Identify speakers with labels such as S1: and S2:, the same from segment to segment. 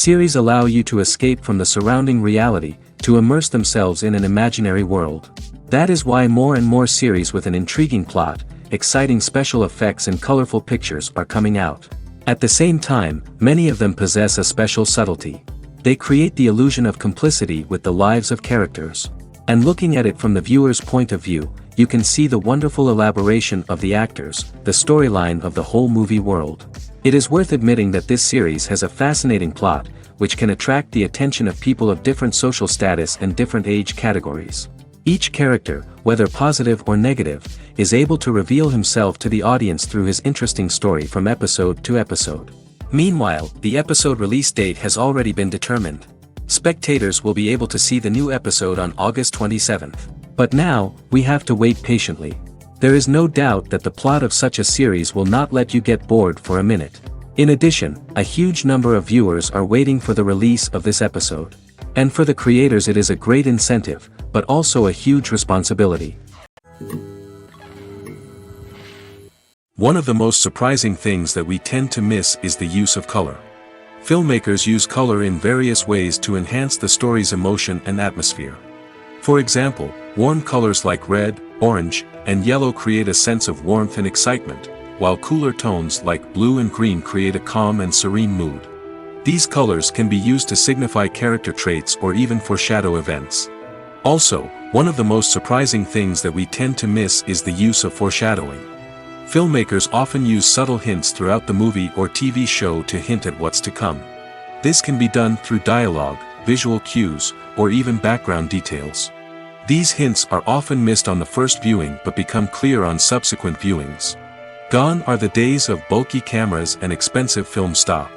S1: Series allow you to escape from the surrounding reality, to immerse themselves in an imaginary world. That is why more and more series with an intriguing plot, exciting special effects and colorful pictures are coming out. At the same time, many of them possess a special subtlety. They create the illusion of complicity with the lives of characters. And looking at it from the viewer's point of view, you can see the wonderful elaboration of the actors, the storyline of the whole movie world. It is worth admitting that this series has a fascinating plot, which can attract the attention of people of different social status and different age categories. Each character, whether positive or negative, is able to reveal himself to the audience through his interesting story from episode to episode. Meanwhile, the episode release date has already been determined. Spectators will be able to see the new episode on August 27th. But now, we have to wait patiently. There is no doubt that the plot of such a series will not let you get bored for a minute. In addition, a huge number of viewers are waiting for the release of this episode. And for the creators it is a great incentive, but also a huge responsibility. One of the most surprising things that we tend to miss is the use of color. Filmmakers use color in various ways to enhance the story's emotion and atmosphere. For example, warm colors like red, orange, and yellow create a sense of warmth and excitement, while cooler tones like blue and green create a calm and serene mood. These colors can be used to signify character traits or even foreshadow events. Also, one of the most surprising things that we tend to miss is the use of foreshadowing. Filmmakers often use subtle hints throughout the movie or TV show to hint at what's to come. This can be done through dialogue, visual cues, or even background details. These hints are often missed on the first viewing but become clear on subsequent viewings. Gone are the days of bulky cameras and expensive film stock.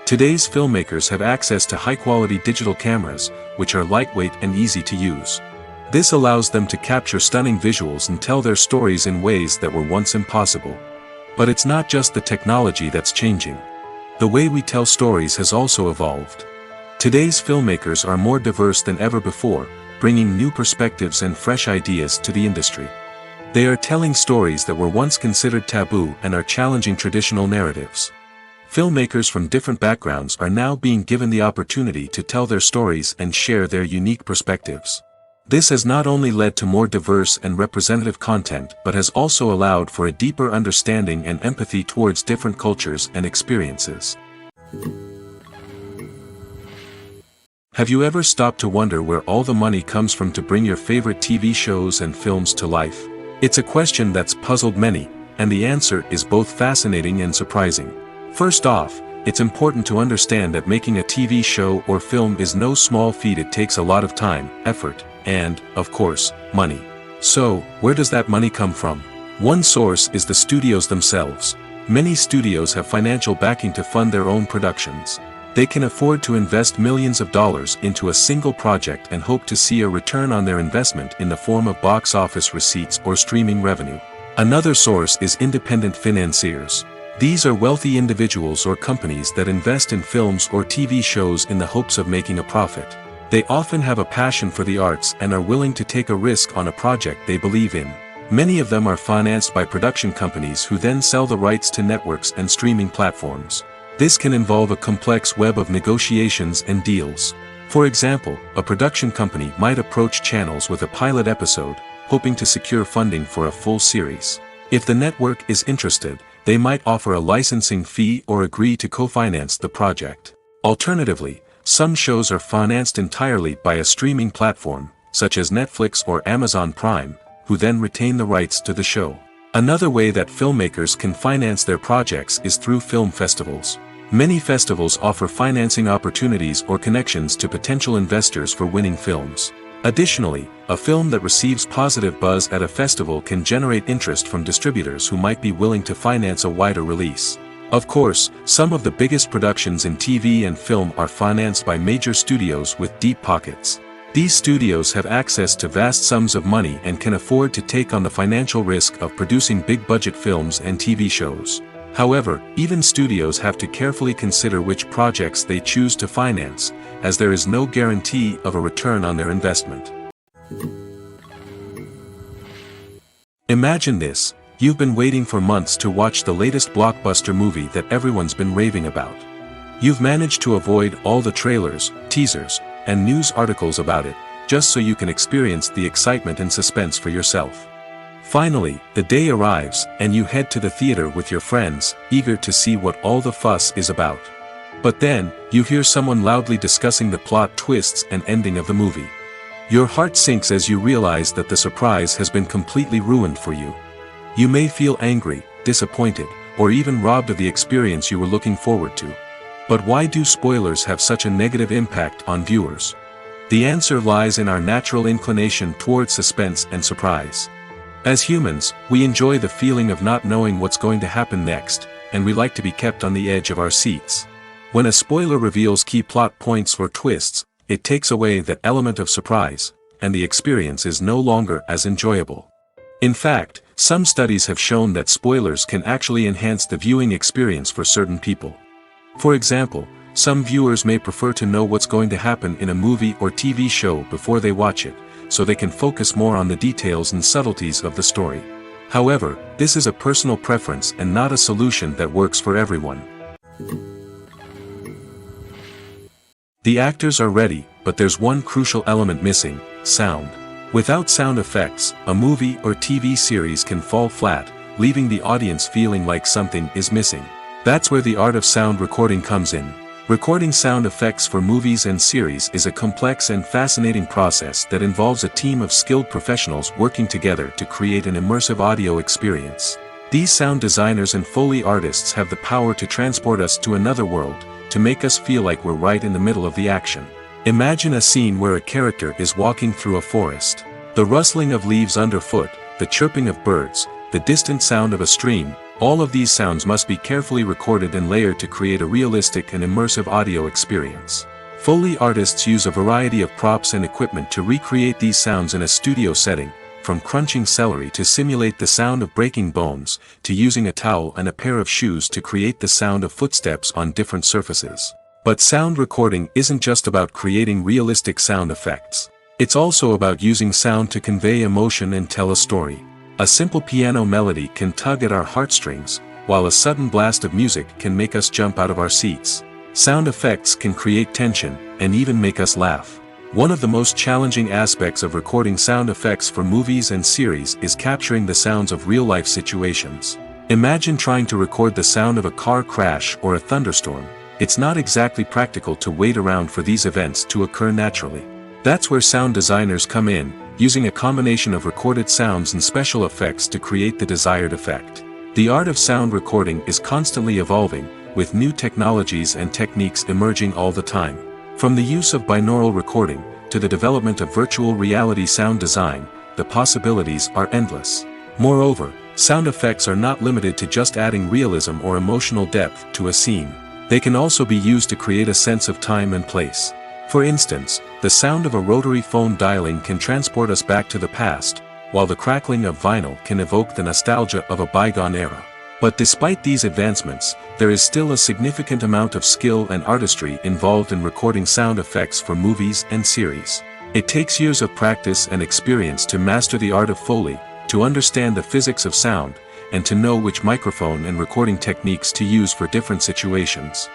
S1: Today's filmmakers have access to high-quality digital cameras, which are lightweight and easy to use. This allows them to capture stunning visuals and tell their stories in ways that were once impossible. But it's not just the technology that's changing. The way we tell stories has also evolved. Today's filmmakers are more diverse than ever before, bringing new perspectives and fresh ideas to the industry. They are telling stories that were once considered taboo and are challenging traditional narratives. Filmmakers from different backgrounds are now being given the opportunity to tell their stories and share their unique perspectives. This has not only led to more diverse and representative content but has also allowed for a deeper understanding and empathy towards different cultures and experiences. Have you ever stopped to wonder where all the money comes from to bring your favorite TV shows and films to life? It's a question that's puzzled many, and the answer is both fascinating and surprising. First off, it's important to understand that making a TV show or film is no small feat. It takes a lot of time, effort, and, of course, money. So, where does that money come from? One source is the studios themselves. Many studios have financial backing to fund their own productions. They can afford to invest millions of dollars into a single project and hope to see a return on their investment in the form of box office receipts or streaming revenue. Another source is independent financiers. These are wealthy individuals or companies that invest in films or TV shows in the hopes of making a profit. They often have a passion for the arts and are willing to take a risk on a project they believe in. Many of them are financed by production companies who then sell the rights to networks and streaming platforms. This can involve a complex web of negotiations and deals. For example, a production company might approach channels with a pilot episode, hoping to secure funding for a full series. If the network is interested, they might offer a licensing fee or agree to co-finance the project. Alternatively, some shows are financed entirely by a streaming platform, such as Netflix or Amazon Prime, who then retain the rights to the show. Another way that filmmakers can finance their projects is through film festivals. Many festivals offer financing opportunities or connections to potential investors for winning films. Additionally, a film that receives positive buzz at a festival can generate interest from distributors who might be willing to finance a wider release. Of course, some of the biggest productions in TV and film are financed by major studios with deep pockets. These studios have access to vast sums of money and can afford to take on the financial risk of producing big-budget films and TV shows. However, even studios have to carefully consider which projects they choose to finance, as there is no guarantee of a return on their investment. Imagine this: you've been waiting for months to watch the latest blockbuster movie that everyone's been raving about. You've managed to avoid all the trailers, teasers, and news articles about it, just so you can experience the excitement and suspense for yourself. Finally, the day arrives, and you head to the theater with your friends, eager to see what all the fuss is about. But then, you hear someone loudly discussing the plot twists and ending of the movie. Your heart sinks as you realize that the surprise has been completely ruined for you. You may feel angry, disappointed, or even robbed of the experience you were looking forward to. But why do spoilers have such a negative impact on viewers? The answer lies in our natural inclination towards suspense and surprise. As humans, we enjoy the feeling of not knowing what's going to happen next, and we like to be kept on the edge of our seats. When a spoiler reveals key plot points or twists, it takes away that element of surprise, and the experience is no longer as enjoyable. In fact, some studies have shown that spoilers can actually enhance the viewing experience for certain people. For example, some viewers may prefer to know what's going to happen in a movie or TV show before they watch it, so they can focus more on the details and subtleties of the story. However, this is a personal preference and not a solution that works for everyone. The actors are ready, but there's one crucial element missing: sound. Without sound effects, a movie or TV series can fall flat, leaving the audience feeling like something is missing. That's where the art of sound recording comes in. Recording sound effects for movies and series is a complex and fascinating process that involves a team of skilled professionals working together to create an immersive audio experience. These sound designers and Foley artists have the power to transport us to another world, to make us feel like we're right in the middle of the action. Imagine a scene where a character is walking through a forest. The rustling of leaves underfoot, the chirping of birds, the distant sound of a stream, all of these sounds must be carefully recorded and layered to create a realistic and immersive audio experience. Foley artists use a variety of props and equipment to recreate these sounds in a studio setting, from crunching celery to simulate the sound of breaking bones, to using a towel and a pair of shoes to create the sound of footsteps on different surfaces. But sound recording isn't just about creating realistic sound effects. It's also about using sound to convey emotion and tell a story. A simple piano melody can tug at our heartstrings, while a sudden blast of music can make us jump out of our seats. Sound effects can create tension, and even make us laugh. One of the most challenging aspects of recording sound effects for movies and series is capturing the sounds of real-life situations. Imagine trying to record the sound of a car crash or a thunderstorm. It's not exactly practical to wait around for these events to occur naturally. That's where sound designers come in, using a combination of recorded sounds and special effects to create the desired effect. The art of sound recording is constantly evolving, with new technologies and techniques emerging all the time. From the use of binaural recording, to the development of virtual reality sound design, the possibilities are endless. Moreover, sound effects are not limited to just adding realism or emotional depth to a scene. They can also be used to create a sense of time and place. For instance, the sound of a rotary phone dialing can transport us back to the past, while the crackling of vinyl can evoke the nostalgia of a bygone era. But despite these advancements, there is still a significant amount of skill and artistry involved in recording sound effects for movies and series. It takes years of practice and experience to master the art of Foley, to understand the physics of sound, and to know which microphone and recording techniques to use for different situations.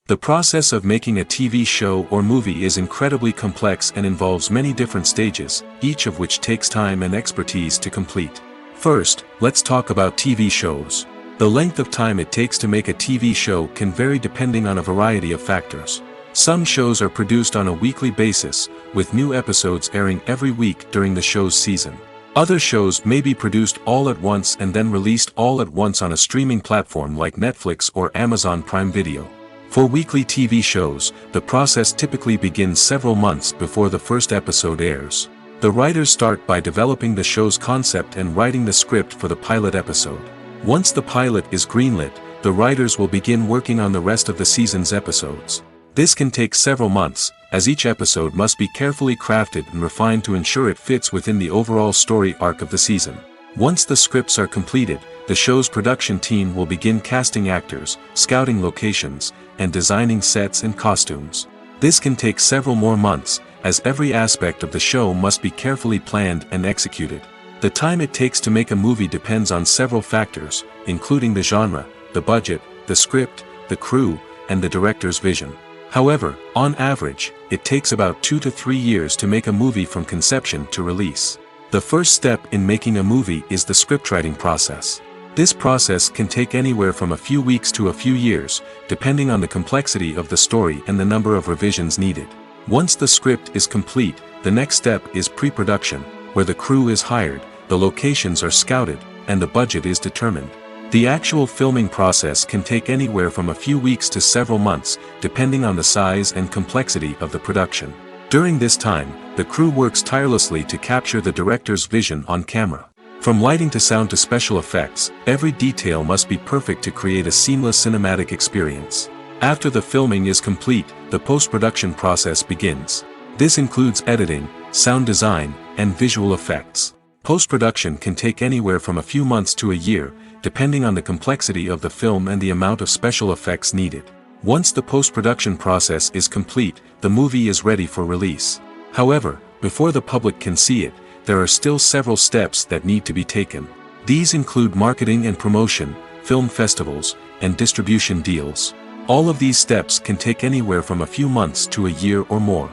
S1: The process of making a TV show or movie is incredibly complex and involves many different stages, each of which takes time and expertise to complete. First, let's talk about TV shows. The length of time it takes to make a TV show can vary depending on a variety of factors. Some shows are produced on a weekly basis, with new episodes airing every week during the show's season. Other shows may be produced all at once and then released all at once on a streaming platform like Netflix or Amazon Prime Video. For weekly TV shows, the process typically begins several months before the first episode airs. The writers start by developing the show's concept and writing the script for the pilot episode. Once the pilot is greenlit, the writers will begin working on the rest of the season's episodes. This can take several months, as each episode must be carefully crafted and refined to ensure it fits within the overall story arc of the season. Once the scripts are completed, the show's production team will begin casting actors, scouting locations, and designing sets and costumes. This can take several more months, as every aspect of the show must be carefully planned and executed. The time it takes to make a movie depends on several factors, including the genre, the budget, the script, the crew, and the director's vision. However, on average, it takes about 2 to 3 years to make a movie from conception to release. The first step in making a movie is the scriptwriting process. This process can take anywhere from a few weeks to a few years, depending on the complexity of the story and the number of revisions needed. Once the script is complete, the next step is pre-production, where the crew is hired, the locations are scouted, and the budget is determined. The actual filming process can take anywhere from a few weeks to several months, depending on the size and complexity of the production. During this time, the crew works tirelessly to capture the director's vision on camera. From lighting to sound to special effects, every detail must be perfect to create a seamless cinematic experience. After the filming is complete, the post-production process begins. This includes editing, sound design, and visual effects. Post-production can take anywhere from a few months to a year, depending on the complexity of the film and the amount of special effects needed. Once the post-production process is complete, the movie is ready for release. However, before the public can see it, there are still several steps that need to be taken. These include marketing and promotion, film festivals, and distribution deals. All of these steps can take anywhere from a few months to a year or more.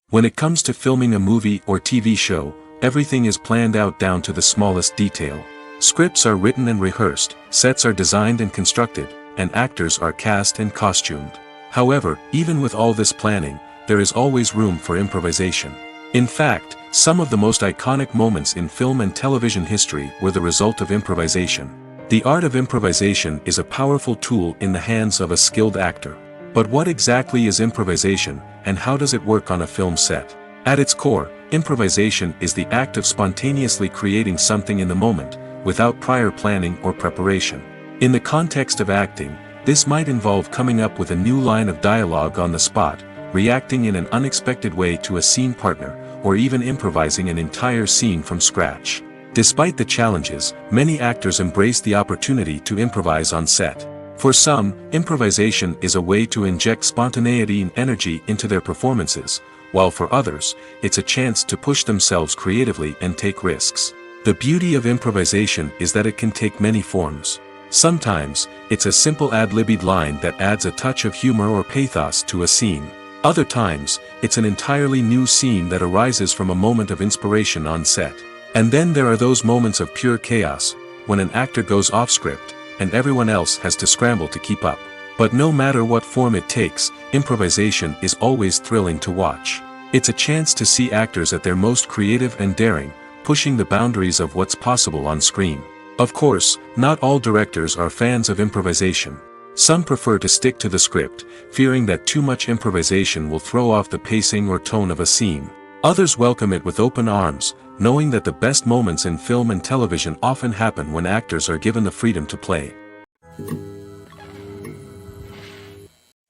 S1: When it comes to filming a movie or TV show, everything is planned out down to the smallest detail. Scripts are written and rehearsed, sets are designed and constructed, and actors are cast and costumed. However, even with all this planning, there is always room for improvisation. In fact, some of the most iconic moments in film and television history were the result of improvisation. The art of improvisation is a powerful tool in the hands of a skilled actor. But what exactly is improvisation, and how does it work on a film set? At its core, improvisation is the act of spontaneously creating something in the moment, without prior planning or preparation. In the context of acting, this might involve coming up with a new line of dialogue on the spot, reacting in an unexpected way to a scene partner, or even improvising an entire scene from scratch. Despite the challenges, many actors embrace the opportunity to improvise on set. For some, improvisation is a way to inject spontaneity and energy into their performances, while for others, it's a chance to push themselves creatively and take risks. The beauty of improvisation is that it can take many forms. Sometimes, it's a simple ad-libbed line that adds a touch of humor or pathos to a scene. Other times, it's an entirely new scene that arises from a moment of inspiration on set. And then there are those moments of pure chaos, when an actor goes off script, and everyone else has to scramble to keep up. But no matter what form it takes, improvisation is always thrilling to watch. It's a chance to see actors at their most creative and daring, pushing the boundaries of what's possible on screen. Of course, not all directors are fans of improvisation. Some prefer to stick to the script, fearing that too much improvisation will throw off the pacing or tone of a scene. Others welcome it with open arms, knowing that the best moments in film and television often happen when actors are given the freedom to play.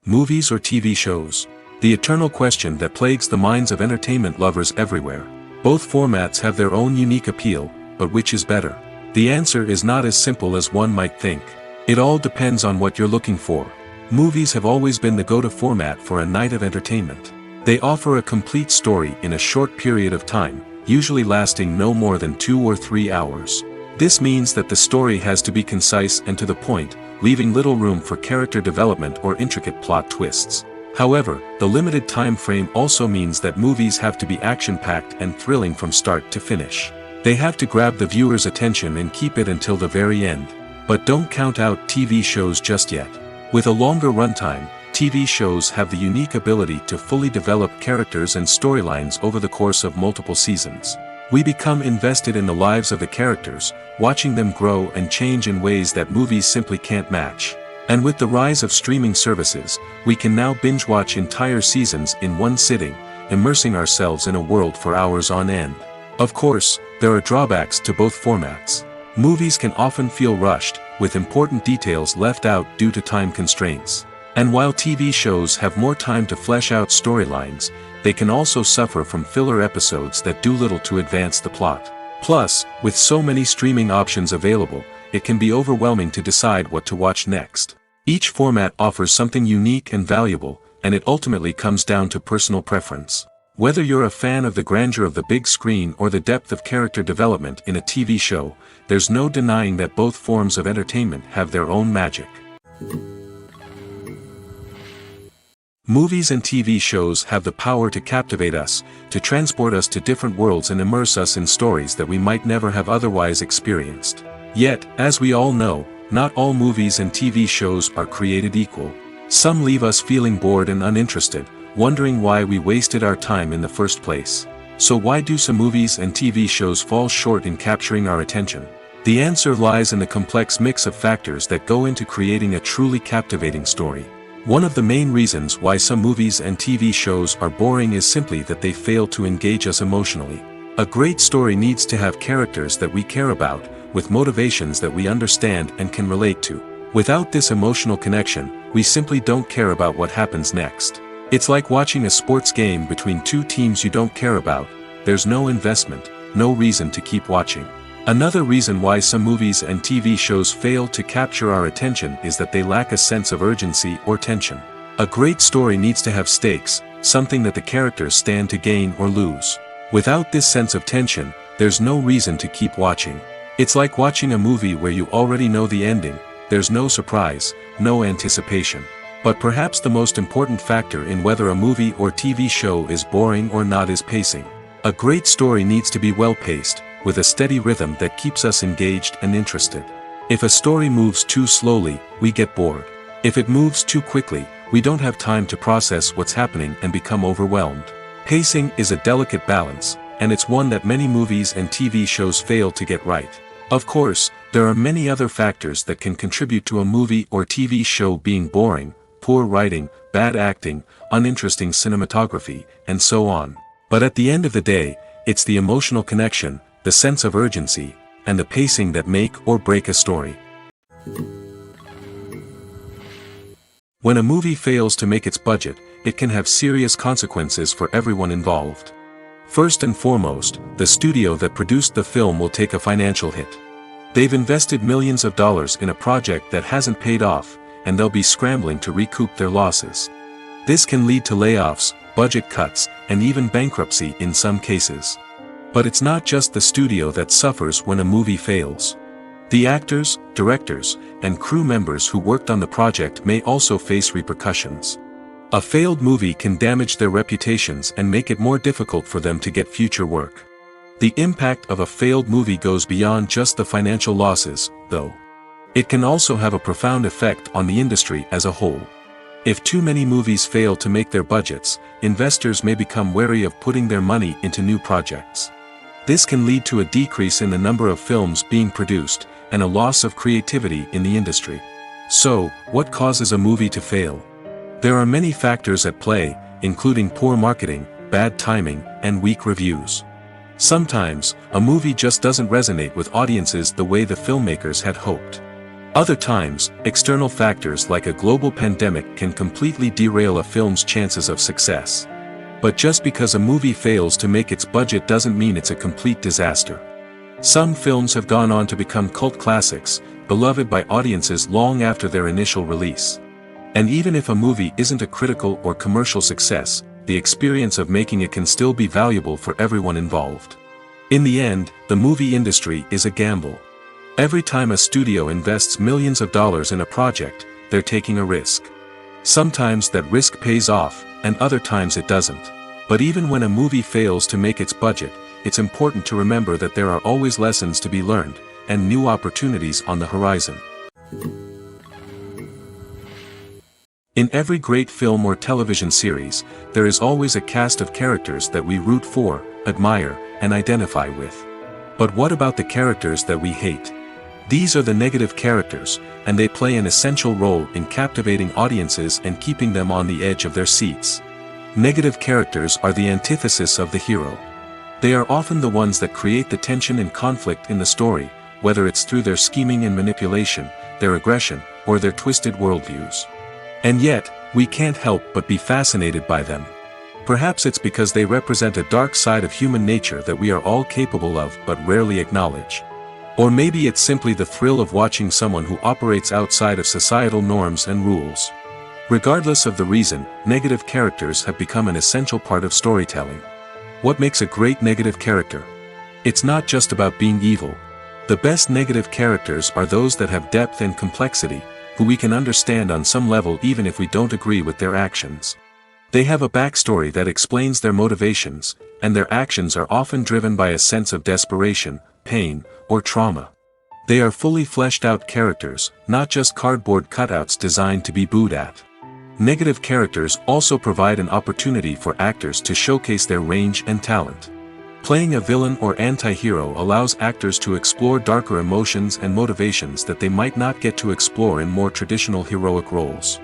S1: Movies or TV shows? The eternal question that plagues the minds of entertainment lovers everywhere. Both formats have their own unique appeal, but which is better? The answer is not as simple as one might think. It all depends on what you're looking for. Movies have always been the go-to format for a night of entertainment. They offer a complete story in a short period of time, usually lasting no more than 2 or 3 hours. This means that the story has to be concise and to the point, leaving little room for character development or intricate plot twists. However, the limited time frame also means that movies have to be action-packed and thrilling from start to finish. They have to grab the viewer's attention and keep it until the very end. But don't count out TV shows just yet. With a longer runtime, TV shows have the unique ability to fully develop characters and storylines over the course of multiple seasons. We become invested in the lives of the characters, watching them grow and change in ways that movies simply can't match. And with the rise of streaming services, we can now binge-watch entire seasons in one sitting, immersing ourselves in a world for hours on end. Of course, there are drawbacks to both formats. Movies can often feel rushed, with important details left out due to time constraints. And while TV shows have more time to flesh out storylines, they can also suffer from filler episodes that do little to advance the plot. Plus, with so many streaming options available, it can be overwhelming to decide what to watch next. Each format offers something unique and valuable, and it ultimately comes down to personal preference. Whether you're a fan of the grandeur of the big screen or the depth of character development in a TV show, there's no denying that both forms of entertainment have their own magic. Movies and TV shows have the power to captivate us, to transport us to different worlds and immerse us in stories that we might never have otherwise experienced. Yet, as we all know, not all movies and TV shows are created equal. Some leave us feeling bored and uninterested, wondering why we wasted our time in the first place. So why do some movies and TV shows fall short in capturing our attention? The answer lies in the complex mix of factors that go into creating a truly captivating story. One of the main reasons why some movies and TV shows are boring is simply that they fail to engage us emotionally. A great story needs to have characters that we care about, with motivations that we understand and can relate to. Without this emotional connection, we simply don't care about what happens next. It's like watching a sports game between two teams you don't care about. There's no investment, no reason to keep watching. Another reason why some movies and TV shows fail to capture our attention is that they lack a sense of urgency or tension. A great story needs to have stakes, something that the characters stand to gain or lose. Without this sense of tension, there's no reason to keep watching. It's like watching a movie where you already know the ending. There's no surprise, no anticipation. But perhaps the most important factor in whether a movie or TV show is boring or not is pacing. A great story needs to be well-paced, with a steady rhythm that keeps us engaged and interested. If a story moves too slowly, we get bored. If it moves too quickly, we don't have time to process what's happening and become overwhelmed. Pacing is a delicate balance, and it's one that many movies and TV shows fail to get right. Of course, there are many other factors that can contribute to a movie or TV show being boring: poor writing, bad acting, uninteresting cinematography, and so on. But at the end of the day, it's the emotional connection, the sense of urgency, and the pacing that make or break a story. When a movie fails to make its budget, it can have serious consequences for everyone involved. First and foremost, the studio that produced the film will take a financial hit. They've invested millions of dollars in a project that hasn't paid off, and they'll be scrambling to recoup their losses. This can lead to layoffs, budget cuts, and even bankruptcy in some cases. But it's not just the studio that suffers when a movie fails. The actors, directors, and crew members who worked on the project may also face repercussions. A failed movie can damage their reputations and make it more difficult for them to get future work. The impact of a failed movie goes beyond just the financial losses, though. It can also have a profound effect on the industry as a whole. If too many movies fail to make their budgets, investors may become wary of putting their money into new projects. This can lead to a decrease in the number of films being produced, and a loss of creativity in the industry. So, what causes a movie to fail? There are many factors at play, including poor marketing, bad timing, and weak reviews. Sometimes, a movie just doesn't resonate with audiences the way the filmmakers had hoped. Other times, external factors like a global pandemic can completely derail a film's chances of success. But just because a movie fails to make its budget doesn't mean it's a complete disaster. Some films have gone on to become cult classics, beloved by audiences long after their initial release. And even if a movie isn't a critical or commercial success, the experience of making it can still be valuable for everyone involved. In the end, the movie industry is a gamble. Every time a studio invests millions of dollars in a project, they're taking a risk. Sometimes that risk pays off, and other times it doesn't. But even when a movie fails to make its budget, it's important to remember that there are always lessons to be learned, and new opportunities on the horizon. In every great film or television series, there is always a cast of characters that we root for, admire, and identify with. But what about the characters that we hate? These are the negative characters, and they play an essential role in captivating audiences and keeping them on the edge of their seats. Negative characters are the antithesis of the hero. They are often the ones that create the tension and conflict in the story, whether it's through their scheming and manipulation, their aggression, or their twisted worldviews. And yet, we can't help but be fascinated by them. Perhaps it's because they represent a dark side of human nature that we are all capable of but rarely acknowledge. Or maybe it's simply the thrill of watching someone who operates outside of societal norms and rules. Regardless of the reason, negative characters have become an essential part of storytelling. What makes a great negative character? It's not just about being evil. The best negative characters are those that have depth and complexity, who we can understand on some level even if we don't agree with their actions. They have a backstory that explains their motivations, and their actions are often driven by a sense of desperation, pain, or trauma. They are fully fleshed out characters, not just cardboard cutouts designed to be booed at. Negative characters also provide an opportunity for actors to showcase their range and talent. Playing a villain or anti-hero allows actors to explore darker emotions and motivations that they might not get to explore in more traditional heroic roles.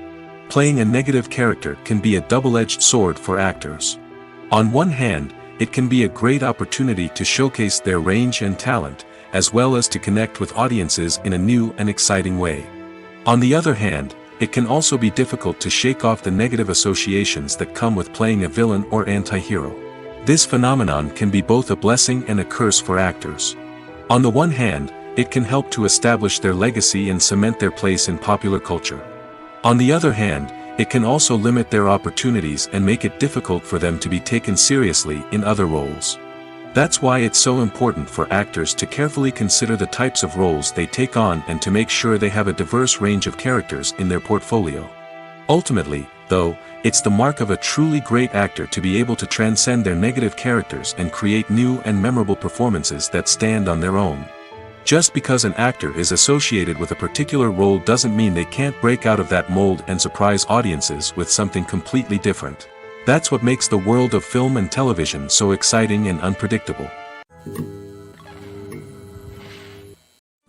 S1: Playing a negative character can be a double-edged sword for actors. On one hand, it can be a great opportunity to showcase their range and talent, as well as to connect with audiences in a new and exciting way. On the other hand, it can also be difficult to shake off the negative associations that come with playing a villain or anti-hero. This phenomenon can be both a blessing and a curse for actors. On the one hand, it can help to establish their legacy and cement their place in popular culture. On the other hand, it can also limit their opportunities and make it difficult for them to be taken seriously in other roles. That's why it's so important for actors to carefully consider the types of roles they take on and to make sure they have a diverse range of characters in their portfolio. Ultimately, though, it's the mark of a truly great actor to be able to transcend their negative characters and create new and memorable performances that stand on their own. Just because an actor is associated with a particular role doesn't mean they can't break out of that mold and surprise audiences with something completely different. That's what makes the world of film and television so exciting and unpredictable.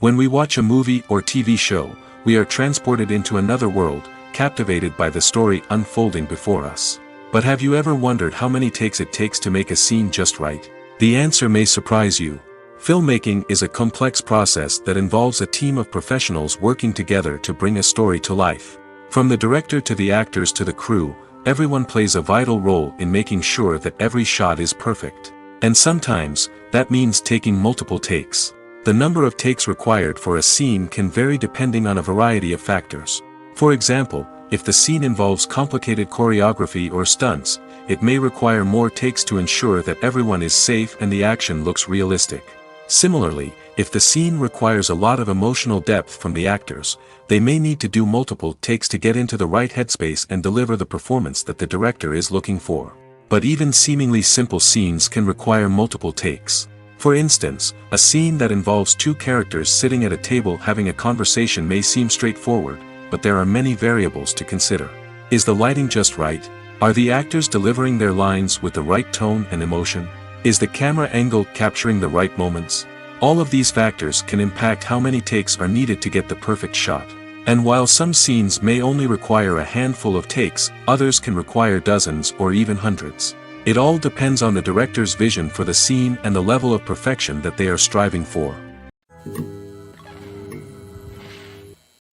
S1: When we watch a movie or TV show, we are transported into another world, captivated by the story unfolding before us. But have you ever wondered how many takes it takes to make a scene just right? The answer may surprise you. Filmmaking is a complex process that involves a team of professionals working together to bring a story to life. From the director to the actors to the crew, everyone plays a vital role in making sure that every shot is perfect. And sometimes, that means taking multiple takes. The number of takes required for a scene can vary depending on a variety of factors. For example, if the scene involves complicated choreography or stunts, it may require more takes to ensure that everyone is safe and the action looks realistic. Similarly, if the scene requires a lot of emotional depth from the actors, they may need to do multiple takes to get into the right headspace and deliver the performance that the director is looking for. But even seemingly simple scenes can require multiple takes. For instance, a scene that involves two characters sitting at a table having a conversation may seem straightforward, but there are many variables to consider. Is the lighting just right? Are the actors delivering their lines with the right tone and emotion? Is the camera angle capturing the right moments? All of these factors can impact how many takes are needed to get the perfect shot. And while some scenes may only require a handful of takes, others can require dozens or even hundreds. It all depends on the director's vision for the scene and the level of perfection that they are striving for.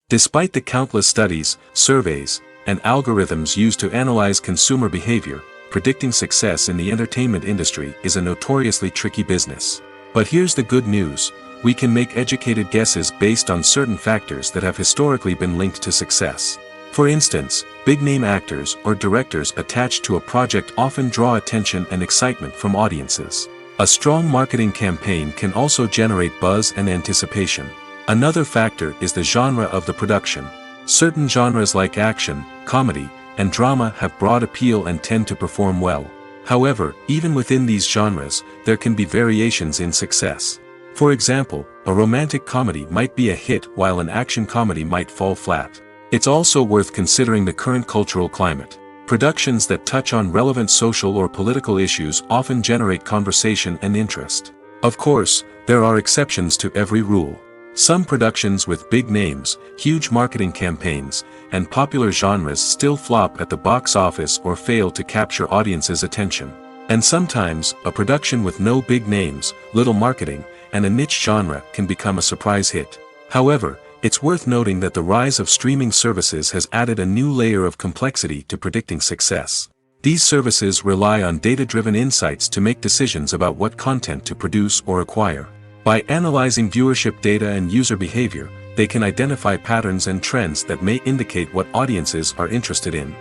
S1: Despite the countless studies, surveys, and algorithms used to analyze consumer behavior, predicting success in the entertainment industry is a notoriously tricky business. But here's the good news: we can make educated guesses based on certain factors that have historically been linked to success. For instance, big-name actors or directors attached to a project often draw attention and excitement from audiences. A strong marketing campaign can also generate buzz and anticipation. Another factor is the genre of the production. Certain genres like action, comedy, and drama have broad appeal and tend to perform well. However, even within these genres, there can be variations in success. For example, a romantic comedy might be a hit while an action comedy might fall flat. It's also worth considering the current cultural climate. Productions that touch on relevant social or political issues often generate conversation and interest. Of course, there are exceptions to every rule. Some productions with big names, huge marketing campaigns, and popular genres still flop at the box office or fail to capture audiences' attention. And sometimes, a production with no big names, little marketing, and a niche genre can become a surprise hit. However, it's worth noting that the rise of streaming services has added a new layer of complexity to predicting success. These services rely on data-driven insights to make decisions about what content to produce or acquire. By analyzing viewership data and user behavior, they can identify patterns and trends that may indicate what audiences are interested in.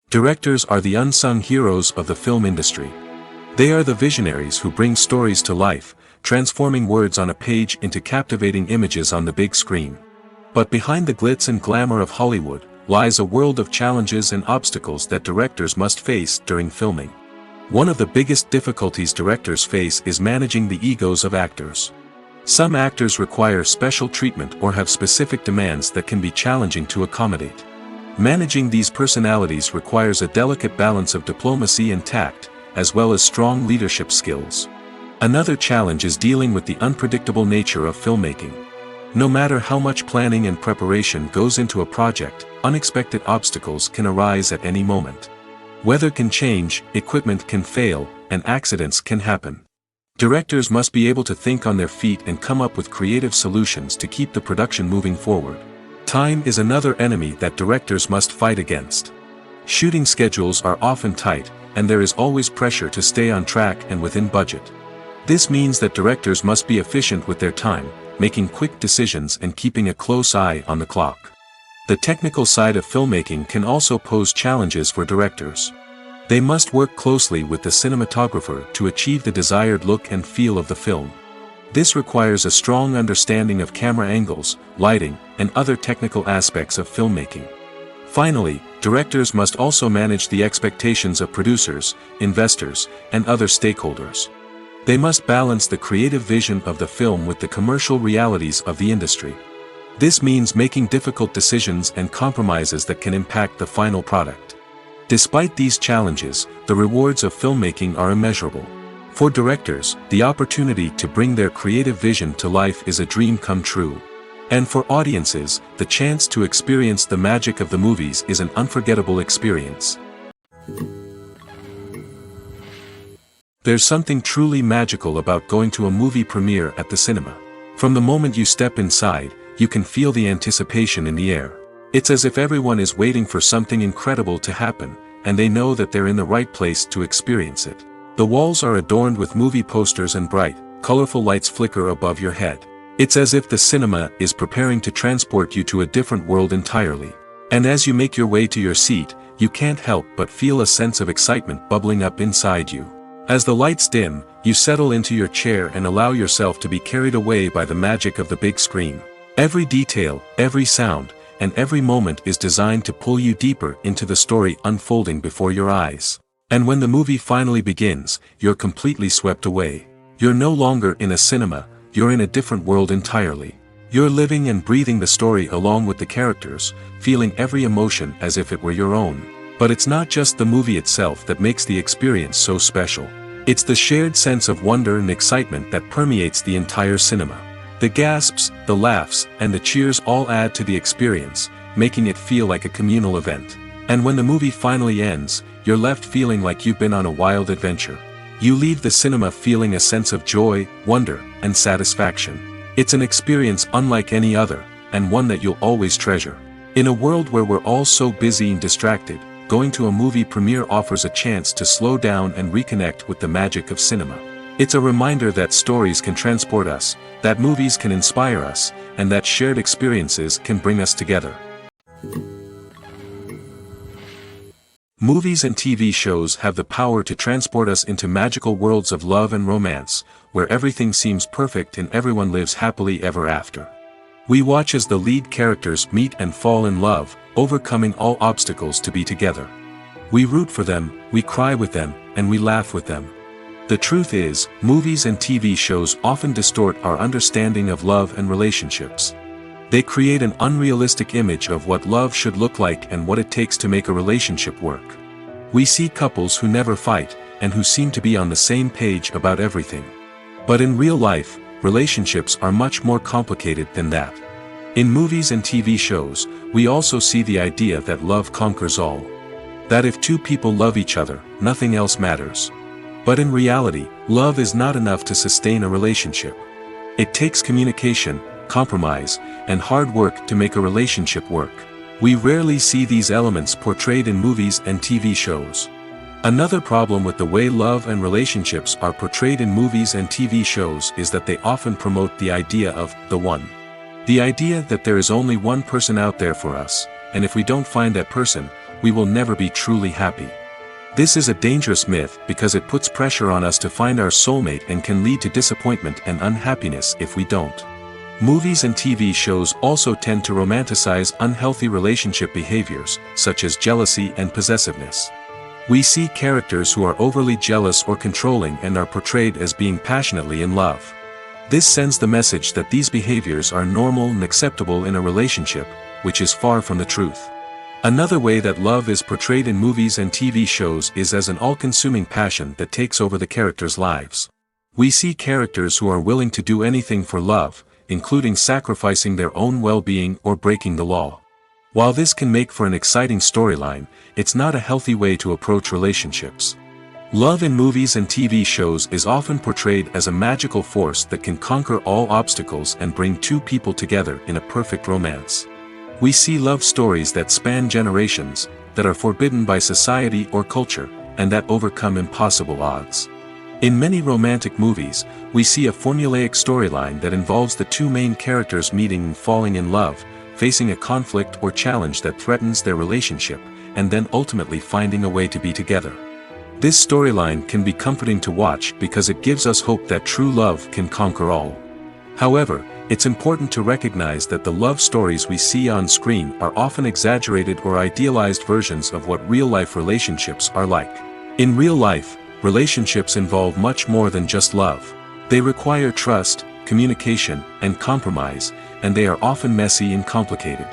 S1: Directors are the unsung heroes of the film industry. They are the visionaries who bring stories to life, transforming words on a page into captivating images on the big screen. But behind the glitz and glamour of Hollywood, lies a world of challenges and obstacles that directors must face during filming. One of the biggest difficulties directors face is managing the egos of actors. Some actors require special treatment or have specific demands that can be challenging to accommodate. Managing these personalities requires a delicate balance of diplomacy and tact, as well as strong leadership skills. Another challenge is dealing with the unpredictable nature of filmmaking. No matter how much planning and preparation goes into a project, unexpected obstacles can arise at any moment. Weather can change, equipment can fail, and accidents can happen. Directors must be able to think on their feet and come up with creative solutions to keep the production moving forward. Time is another enemy that directors must fight against. Shooting schedules are often tight, and there is always pressure to stay on track and within budget. This means that directors must be efficient with their time, making quick decisions and keeping a close eye on the clock. The technical side of filmmaking can also pose challenges for directors. They must work closely with the cinematographer to achieve the desired look and feel of the film. This requires a strong understanding of camera angles, lighting, and other technical aspects of filmmaking. Finally, directors must also manage the expectations of producers, investors, and other stakeholders. They must balance the creative vision of the film with the commercial realities of the industry. This means making difficult decisions and compromises that can impact the final product. Despite these challenges, the rewards of filmmaking are immeasurable. For directors, the opportunity to bring their creative vision to life is a dream come true. And for audiences, the chance to experience the magic of the movies is an unforgettable experience. There's something truly magical about going to a movie premiere at the cinema. From the moment you step inside, you can feel the anticipation in the air. It's as if everyone is waiting for something incredible to happen, and they know that they're in the right place to experience it. The walls are adorned with movie posters and bright, colorful lights flicker above your head. It's as if the cinema is preparing to transport you to a different world entirely. And as you make your way to your seat, you can't help but feel a sense of excitement bubbling up inside you. As the lights dim, you settle into your chair and allow yourself to be carried away by the magic of the big screen. Every detail, every sound, and every moment is designed to pull you deeper into the story unfolding before your eyes. And when the movie finally begins, you're completely swept away. You're no longer in a cinema, you're in a different world entirely. You're living and breathing the story along with the characters, feeling every emotion as if it were your own. But it's not just the movie itself that makes the experience so special. It's the shared sense of wonder and excitement that permeates the entire cinema. The gasps, the laughs, and the cheers all add to the experience, making it feel like a communal event. And when the movie finally ends, you're left feeling like you've been on a wild adventure. You leave the cinema feeling a sense of joy, wonder, and satisfaction. It's an experience unlike any other, and one that you'll always treasure. In a world where we're all so busy and distracted, going to a movie premiere offers a chance to slow down and reconnect with the magic of cinema. It's a reminder that stories can transport us, that movies can inspire us, and that shared experiences can bring us together. Movies and TV shows have the power to transport us into magical worlds of love and romance, where everything seems perfect and everyone lives happily ever after. We watch as the lead characters meet and fall in love, overcoming all obstacles to be together. We root for them, we cry with them, and we laugh with them. The truth is, movies and TV shows often distort our understanding of love and relationships. They create an unrealistic image of what love should look like and what it takes to make a relationship work. We see couples who never fight, and who seem to be on the same page about everything. But in real life, relationships are much more complicated than that. In movies and TV shows, we also see the idea that love conquers all. That if two people love each other, nothing else matters. But in reality, love is not enough to sustain a relationship. It takes communication, compromise, and hard work to make a relationship work. We rarely see these elements portrayed in movies and TV shows. Another problem with the way love and relationships are portrayed in movies and TV shows is that they often promote the idea of the one. The idea that there is only one person out there for us, and if we don't find that person, we will never be truly happy. This is a dangerous myth because it puts pressure on us to find our soulmate and can lead to disappointment and unhappiness if we don't. Movies and TV shows also tend to romanticize unhealthy relationship behaviors, such as jealousy and possessiveness. We see characters who are overly jealous or controlling and are portrayed as being passionately in love. This sends the message that these behaviors are normal and acceptable in a relationship, which is far from the truth. Another way that love is portrayed in movies and TV shows is as an all-consuming passion that takes over the characters' lives. We see characters who are willing to do anything for love, including sacrificing their own well-being or breaking the law. While this can make for an exciting storyline, it's not a healthy way to approach relationships. Love in movies and TV shows is often portrayed as a magical force that can conquer all obstacles and bring two people together in a perfect romance. We see love stories that span generations, that are forbidden by society or culture, and that overcome impossible odds. In many romantic movies, we see a formulaic storyline that involves the two main characters meeting and falling in love, facing a conflict or challenge that threatens their relationship, and then ultimately finding a way to be together. This storyline can be comforting to watch because it gives us hope that true love can conquer all. However, it's important to recognize that the love stories we see on screen are often exaggerated or idealized versions of what real-life relationships are like. In real life, relationships involve much more than just love. They require trust, communication, and compromise, and they are often messy and complicated.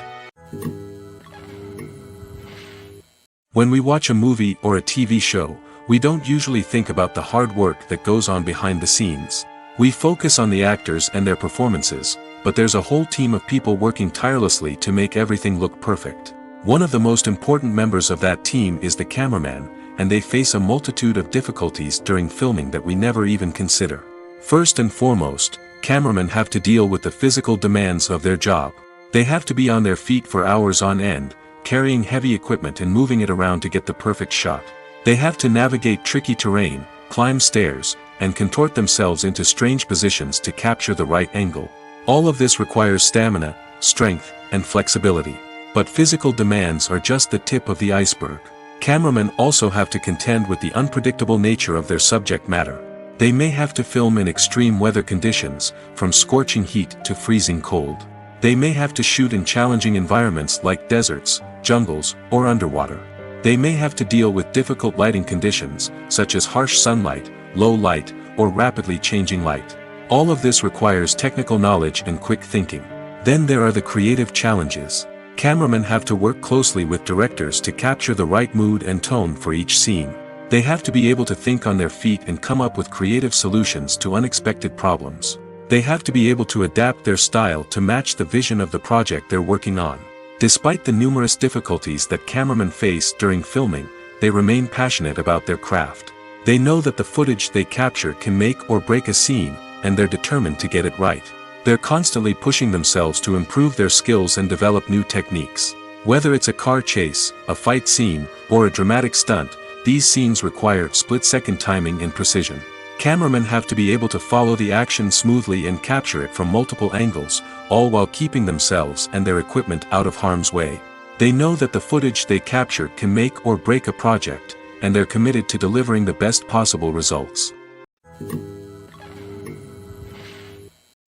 S1: When we watch a movie or a TV show, we don't usually think about the hard work that goes on behind the scenes. We focus on the actors and their performances, but there's a whole team of people working tirelessly to make everything look perfect. One of the most important members of that team is the cameraman, and they face a multitude of difficulties during filming that we never even consider. First and foremost, cameramen have to deal with the physical demands of their job. They have to be on their feet for hours on end, carrying heavy equipment and moving it around to get the perfect shot. They have to navigate tricky terrain, climb stairs, and contort themselves into strange positions to capture the right angle. All of this requires stamina, strength, and flexibility. But physical demands are just the tip of the iceberg. Cameramen also have to contend with the unpredictable nature of their subject matter. They may have to film in extreme weather conditions, from scorching heat to freezing cold. They may have to shoot in challenging environments like deserts, jungles, or underwater. They may have to deal with difficult lighting conditions, such as harsh sunlight, low light, or rapidly changing light. All of this requires technical knowledge and quick thinking. Then there are the creative challenges. Cameramen have to work closely with directors to capture the right mood and tone for each scene. They have to be able to think on their feet and come up with creative solutions to unexpected problems. They have to be able to adapt their style to match the vision of the project they're working on. Despite the numerous difficulties that cameramen face during filming, they remain passionate about their craft. They know that the footage they capture can make or break a scene, and they're determined to get it right. They're constantly pushing themselves to improve their skills and develop new techniques. Whether it's a car chase, a fight scene, or a dramatic stunt, these scenes require split-second timing and precision. Cameramen have to be able to follow the action smoothly and capture it from multiple angles, all while keeping themselves and their equipment out of harm's way. They know that the footage they capture can make or break a project, and they're committed to delivering the best possible results.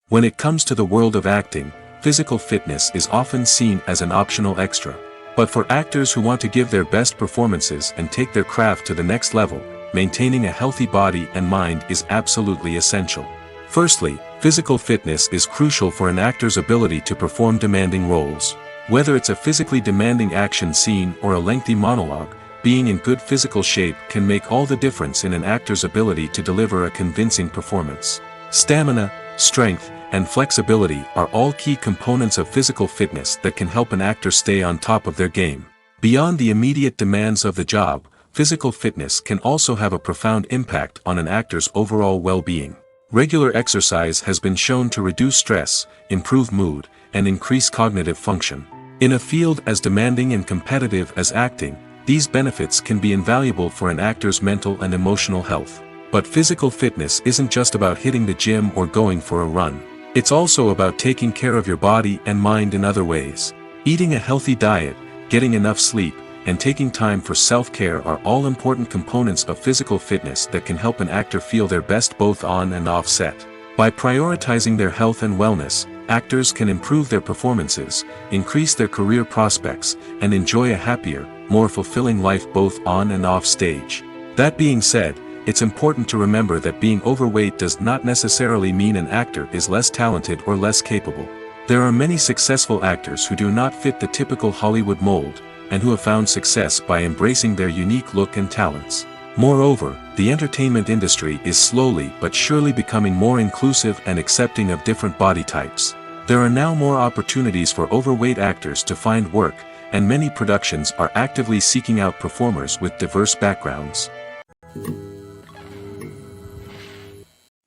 S1: When it comes to the world of acting, physical fitness is often seen as an optional extra. But for actors who want to give their best performances and take their craft to the next level, maintaining a healthy body and mind is absolutely essential. Firstly, physical fitness is crucial for an actor's ability to perform demanding roles. Whether it's a physically demanding action scene or a lengthy monologue, being in good physical shape can make all the difference in an actor's ability to deliver a convincing performance. Stamina, strength, and flexibility are all key components of physical fitness that can help an actor stay on top of their game. Beyond the immediate demands of the job, physical fitness can also have a profound impact on an actor's overall well-being. Regular exercise has been shown to reduce stress, improve mood, and increase cognitive function. In a field as demanding and competitive as acting, these benefits can be invaluable for an actor's mental and emotional health. But physical fitness isn't just about hitting the gym or going for a run. It's also about taking care of your body and mind in other ways. Eating a healthy diet, getting enough sleep, and taking time for self-care are all important components of physical fitness that can help an actor feel their best both on and off set. By prioritizing their health and wellness, actors can improve their performances, increase their career prospects, and enjoy a happier, more fulfilling life both on and off stage. That being said, it's important to remember that being overweight does not necessarily mean an actor is less talented or less capable. There are many successful actors who do not fit the typical Hollywood mold, and who have found success by embracing their unique look and talents. Moreover, the entertainment industry is slowly but surely becoming more inclusive and accepting of different body types. There are now more opportunities for overweight actors to find work, and many productions are actively seeking out performers with diverse backgrounds.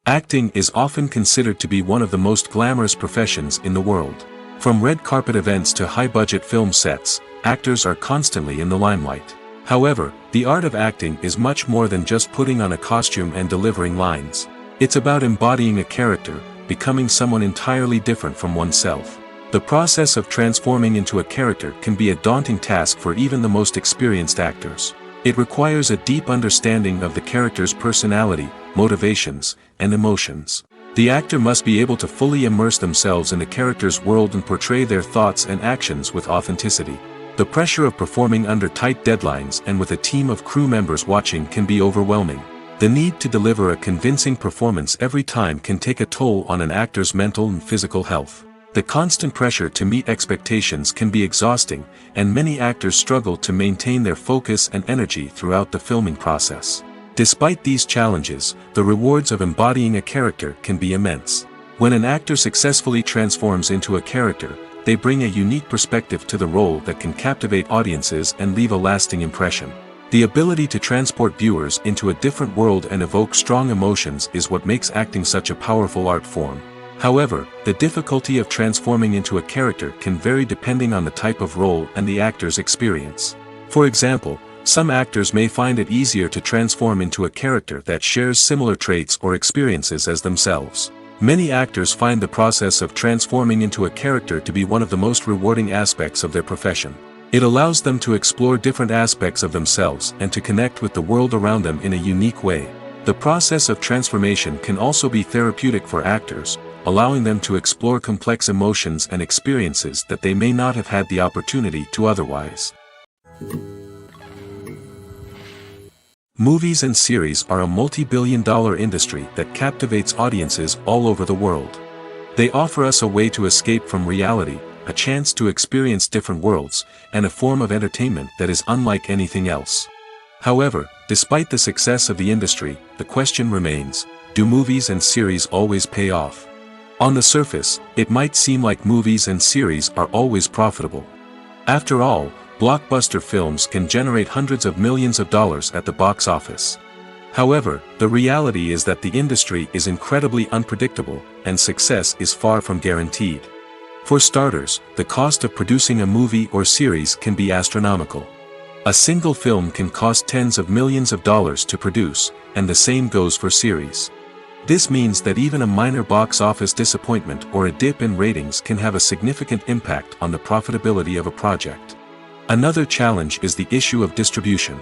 S1: Acting is often considered to be one of the most glamorous professions in the world. From red carpet events to high-budget film sets, actors are constantly in the limelight. However, the art of acting is much more than just putting on a costume and delivering lines. It's about embodying a character, becoming someone entirely different from oneself. The process of transforming into a character can be a daunting task for even the most experienced actors. It requires a deep understanding of the character's personality, motivations, and emotions. The actor must be able to fully immerse themselves in the character's world and portray their thoughts and actions with authenticity. The pressure of performing under tight deadlines and with a team of crew members watching can be overwhelming. The need to deliver a convincing performance every time can take a toll on an actor's mental and physical health. The constant pressure to meet expectations can be exhausting, and many actors struggle to maintain their focus and energy throughout the filming process. Despite these challenges, the rewards of embodying a character can be immense. When an actor successfully transforms into a character, they bring a unique perspective to the role that can captivate audiences and leave a lasting impression. The ability to transport viewers into a different world and evoke strong emotions is what makes acting such a powerful art form. However, the difficulty of transforming into a character can vary depending on the type of role and the actor's experience. For example, some actors may find it easier to transform into a character that shares similar traits or experiences as themselves. Many actors find the process of transforming into a character to be one of the most rewarding aspects of their profession. It allows them to explore different aspects of themselves and to connect with the world around them in a unique way. The process of transformation can also be therapeutic for actors, allowing them to explore complex emotions and experiences that they may not have had the opportunity to otherwise. Movies and series are a multi-billion-dollar industry that captivates audiences all over the world. They offer us a way to escape from reality, a chance to experience different worlds, and a form of entertainment that is unlike anything else. However, despite the success of the industry, the question remains, do movies and series always pay off? On the surface, it might seem like movies and series are always profitable. After all, blockbuster films can generate hundreds of millions of dollars at the box office. However, the reality is that the industry is incredibly unpredictable, and success is far from guaranteed. For starters, the cost of producing a movie or series can be astronomical. A single film can cost tens of millions of dollars to produce, and the same goes for series. This means that even a minor box office disappointment or a dip in ratings can have a significant impact on the profitability of a project. Another challenge is the issue of distribution.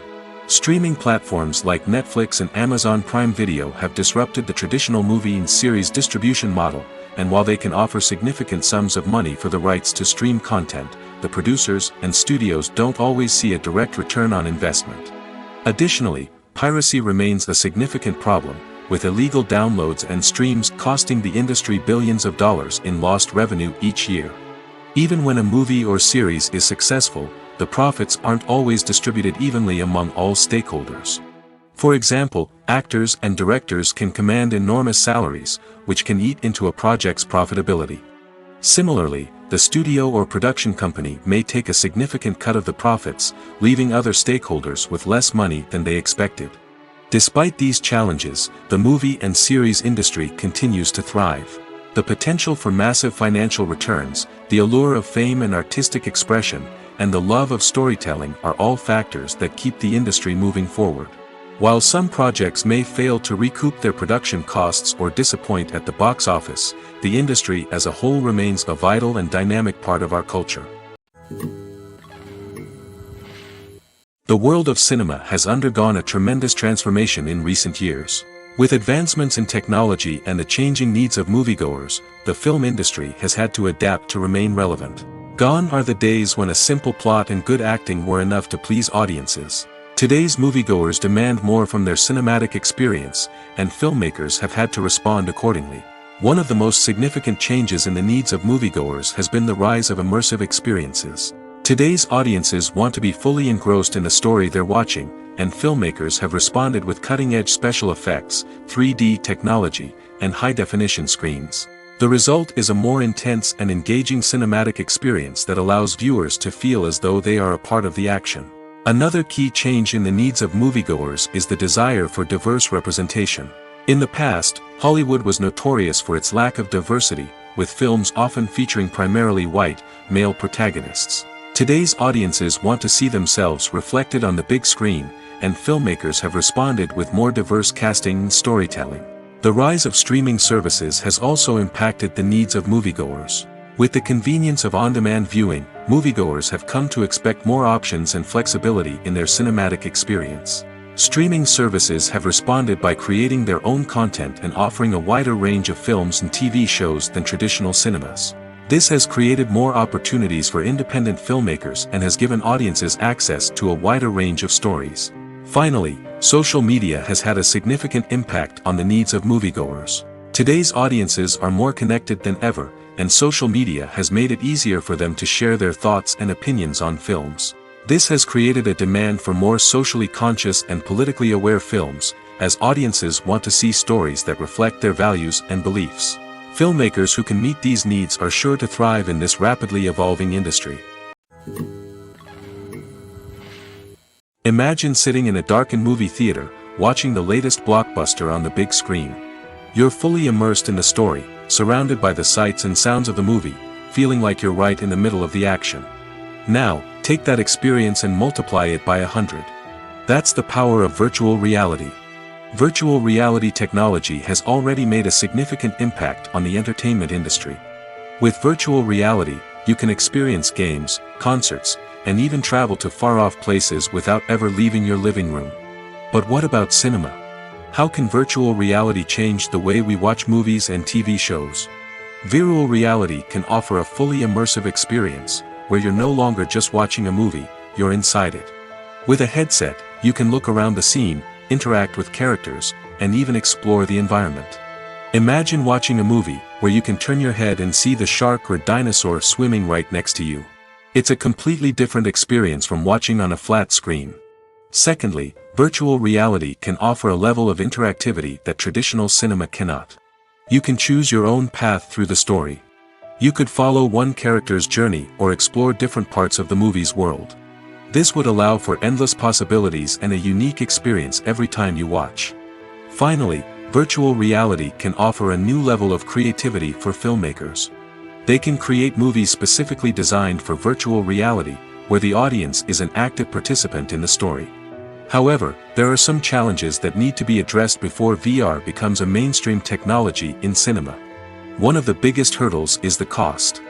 S1: Streaming platforms like Netflix and Amazon Prime Video have disrupted the traditional movie and series distribution model, and while they can offer significant sums of money for the rights to stream content, the producers and studios don't always see a direct return on investment. Additionally, piracy remains a significant problem, with illegal downloads and streams costing the industry billions of dollars in lost revenue each year. Even when a movie or series is successful, the profits aren't always distributed evenly among all stakeholders. For example, actors and directors can command enormous salaries, which can eat into a project's profitability. Similarly, the studio or production company may take a significant cut of the profits, leaving other stakeholders with less money than they expected. Despite these challenges, the movie and series industry continues to thrive. The potential for massive financial returns, the allure of fame and artistic expression, and the love of storytelling are all factors that keep the industry moving forward. While some projects may fail to recoup their production costs or disappoint at the box office, the industry as a whole remains a vital and dynamic part of our culture. The world of cinema has undergone a tremendous transformation in recent years. With advancements in technology and the changing needs of moviegoers, the film industry has had to adapt to remain relevant. Gone are the days when a simple plot and good acting were enough to please audiences. Today's moviegoers demand more from their cinematic experience, and filmmakers have had to respond accordingly. One of the most significant changes in the needs of moviegoers has been the rise of immersive experiences. Today's audiences want to be fully engrossed in the story they're watching, and filmmakers have responded with cutting-edge special effects, 3D technology, and high-definition screens. The result is a more intense and engaging cinematic experience that allows viewers to feel as though they are a part of the action. Another key change in the needs of moviegoers is the desire for diverse representation. In the past, Hollywood was notorious for its lack of diversity, with films often featuring primarily white, male protagonists. Today's audiences want to see themselves reflected on the big screen, and filmmakers have responded with more diverse casting and storytelling. The rise of streaming services has also impacted the needs of moviegoers. With the convenience of on-demand viewing, moviegoers have come to expect more options and flexibility in their cinematic experience. Streaming services have responded by creating their own content and offering a wider range of films and TV shows than traditional cinemas. This has created more opportunities for independent filmmakers and has given audiences access to a wider range of stories. Finally, social media has had a significant impact on the needs of moviegoers. Today's audiences are more connected than ever, and social media has made it easier for them to share their thoughts and opinions on films. This has created a demand for more socially conscious and politically aware films, as audiences want to see stories that reflect their values and beliefs. Filmmakers who can meet these needs are sure to thrive in this rapidly evolving industry. Imagine sitting in a darkened movie theater, watching the latest blockbuster on the big screen. You're fully immersed in the story, surrounded by the sights and sounds of the movie, feeling like you're right in the middle of the action. Now, take that experience and multiply it by 100. That's the power of virtual reality. Virtual reality technology has already made a significant impact on the entertainment industry. With virtual reality, you can experience games, concerts, and even travel to far-off places without ever leaving your living room. But what about cinema? How can virtual reality change the way we watch movies and TV shows? Virtual reality can offer a fully immersive experience, where you're no longer just watching a movie, you're inside it. With a headset, you can look around the scene, interact with characters, and even explore the environment. Imagine watching a movie where you can turn your head and see the shark or dinosaur swimming right next to you. It's a completely different experience from watching on a flat screen. Secondly, virtual reality can offer a level of interactivity that traditional cinema cannot. You can choose your own path through the story. You could follow one character's journey or explore different parts of the movie's world. This would allow for endless possibilities and a unique experience every time you watch. Finally, virtual reality can offer a new level of creativity for filmmakers. They can create movies specifically designed for virtual reality, where the audience is an active participant in the story. However, there are some challenges that need to be addressed before VR becomes a mainstream technology in cinema. One of the biggest hurdles is the cost.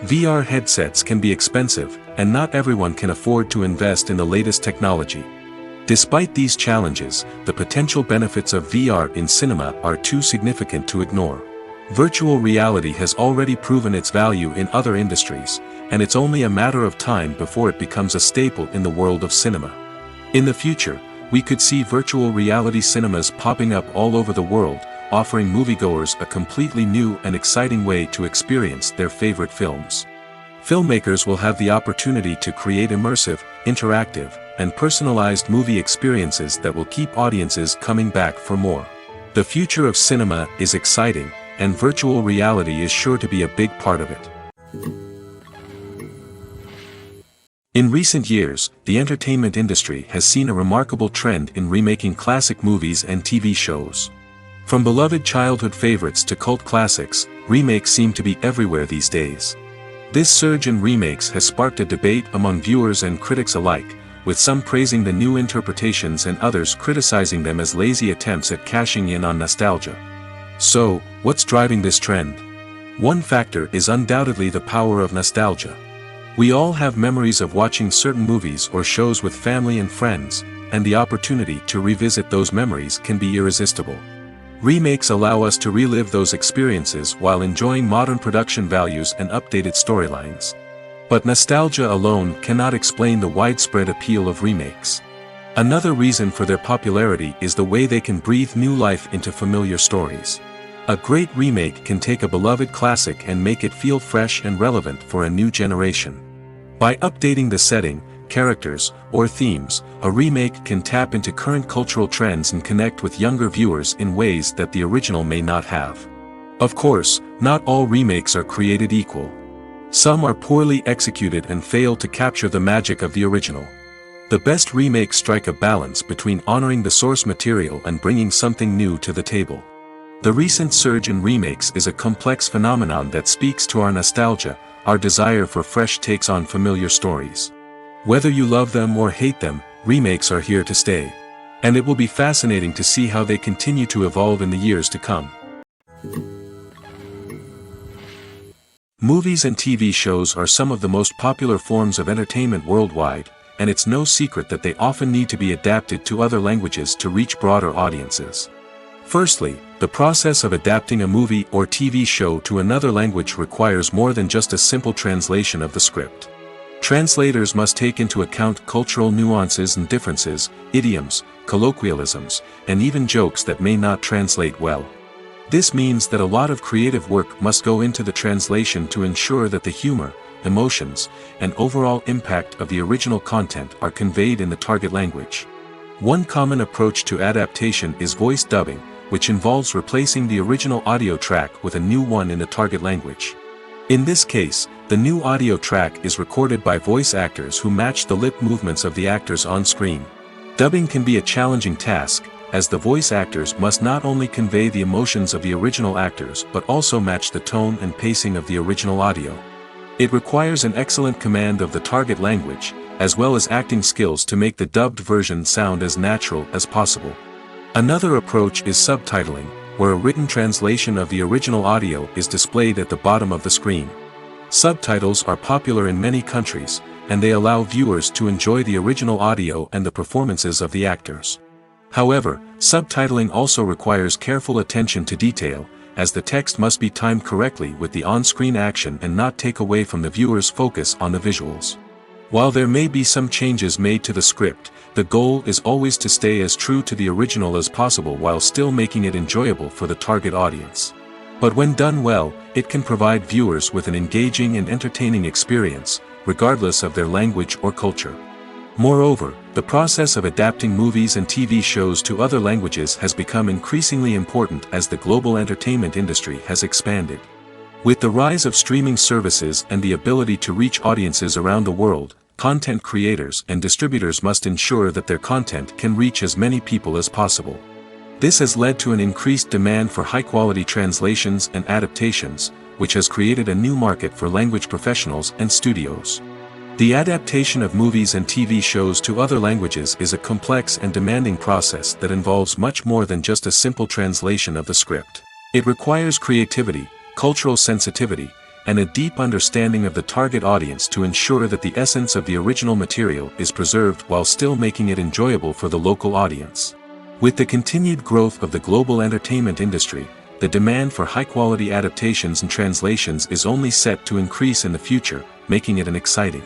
S1: VR headsets can be expensive, and not everyone can afford to invest in the latest technology. Despite these challenges, the potential benefits of VR in cinema are too significant to ignore. Virtual reality has already proven its value in other industries, and it's only a matter of time before it becomes a staple in the world of cinema. In the future, we could see virtual reality cinemas popping up all over the world, offering moviegoers a completely new and exciting way to experience their favorite films. Filmmakers will have the opportunity to create immersive, interactive, and personalized movie experiences that will keep audiences coming back for more. The future of cinema is exciting, and virtual reality is sure to be a big part of it. In recent years, the entertainment industry has seen a remarkable trend in remaking classic movies and TV shows. From beloved childhood favorites to cult classics, remakes seem to be everywhere these days. This surge in remakes has sparked a debate among viewers and critics alike, with some praising the new interpretations and others criticizing them as lazy attempts at cashing in on nostalgia. So, what's driving this trend? One factor is undoubtedly the power of nostalgia. We all have memories of watching certain movies or shows with family and friends, and the opportunity to revisit those memories can be irresistible. Remakes allow us to relive those experiences while enjoying modern production values and updated storylines. But nostalgia alone cannot explain the widespread appeal of remakes. Another reason for their popularity is the way they can breathe new life into familiar stories. A great remake can take a beloved classic and make it feel fresh and relevant for a new generation. By updating the setting, characters, or themes, a remake can tap into current cultural trends and connect with younger viewers in ways that the original may not have. Of course, not all remakes are created equal. Some are poorly executed and fail to capture the magic of the original. The best remakes strike a balance between honoring the source material and bringing something new to the table. The recent surge in remakes is a complex phenomenon that speaks to our nostalgia, our desire for fresh takes on familiar stories. Whether you love them or hate them, remakes are here to stay. And it will be fascinating to see how they continue to evolve in the years to come. Movies and TV shows are some of the most popular forms of entertainment worldwide, and it's no secret that they often need to be adapted to other languages to reach broader audiences. Firstly, the process of adapting a movie or TV show to another language requires more than just a simple translation of the script. Translators must take into account cultural nuances and differences, idioms, colloquialisms, and even jokes that may not translate well. This means that a lot of creative work must go into the translation to ensure that the humor, emotions, and overall impact of the original content are conveyed in the target language. One common approach to adaptation is voice dubbing, which involves replacing the original audio track with a new one in the target language. In this case, the new audio track is recorded by voice actors who match the lip movements of the actors on screen. Dubbing can be a challenging task, as the voice actors must not only convey the emotions of the original actors but also match the tone and pacing of the original audio. It requires an excellent command of the target language, as well as acting skills to make the dubbed version sound as natural as possible. Another approach is subtitling, where a written translation of the original audio is displayed at the bottom of the screen. Subtitles are popular in many countries, and they allow viewers to enjoy the original audio and the performances of the actors. However, subtitling also requires careful attention to detail, as the text must be timed correctly with the on-screen action and not take away from the viewer's focus on the visuals. While there may be some changes made to the script, the goal is always to stay as true to the original as possible while still making it enjoyable for the target audience. But when done well, it can provide viewers with an engaging and entertaining experience, regardless of their language or culture. Moreover, the process of adapting movies and TV shows to other languages has become increasingly important as the global entertainment industry has expanded. With the rise of streaming services and the ability to reach audiences around the world, content creators and distributors must ensure that their content can reach as many people as possible. This has led to an increased demand for high-quality translations and adaptations, which has created a new market for language professionals and studios. The adaptation of movies and TV shows to other languages is a complex and demanding process that involves much more than just a simple translation of the script. It requires creativity, cultural sensitivity, and a deep understanding of the target audience to ensure that the essence of the original material is preserved while still making it enjoyable for the local audience. With the continued growth of the global entertainment industry, the demand for high-quality adaptations and translations is only set to increase in the future, making it an exciting.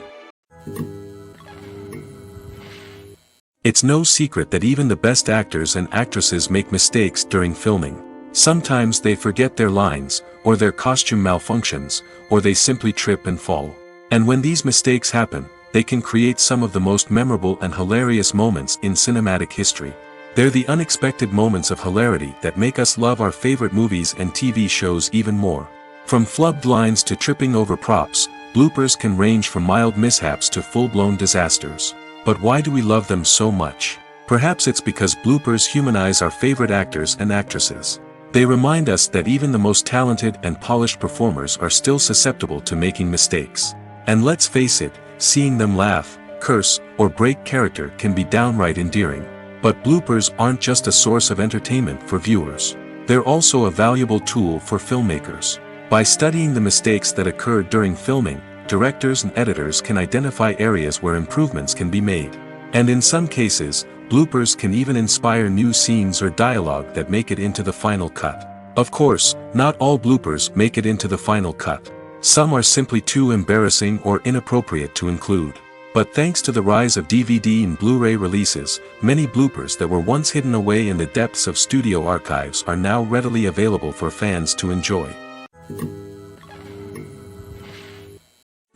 S1: It's no secret that even the best actors and actresses make mistakes during filming. Sometimes they forget their lines, or their costume malfunctions, or they simply trip and fall. And when these mistakes happen, they can create some of the most memorable and hilarious moments in cinematic history. They're the unexpected moments of hilarity that make us love our favorite movies and TV shows even more. From flubbed lines to tripping over props, bloopers can range from mild mishaps to full-blown disasters. But why do we love them so much? Perhaps it's because bloopers humanize our favorite actors and actresses. They remind us that even the most talented and polished performers are still susceptible to making mistakes. And let's face it, seeing them laugh, curse, or break character can be downright endearing. But bloopers aren't just a source of entertainment for viewers. They're also a valuable tool for filmmakers. By studying the mistakes that occurred during filming, directors and editors can identify areas where improvements can be made. And in some cases, bloopers can even inspire new scenes or dialogue that make it into the final cut. Of course, not all bloopers make it into the final cut. Some are simply too embarrassing or inappropriate to include. But thanks to the rise of DVD and Blu-ray releases, many bloopers that were once hidden away in the depths of studio archives are now readily available for fans to enjoy.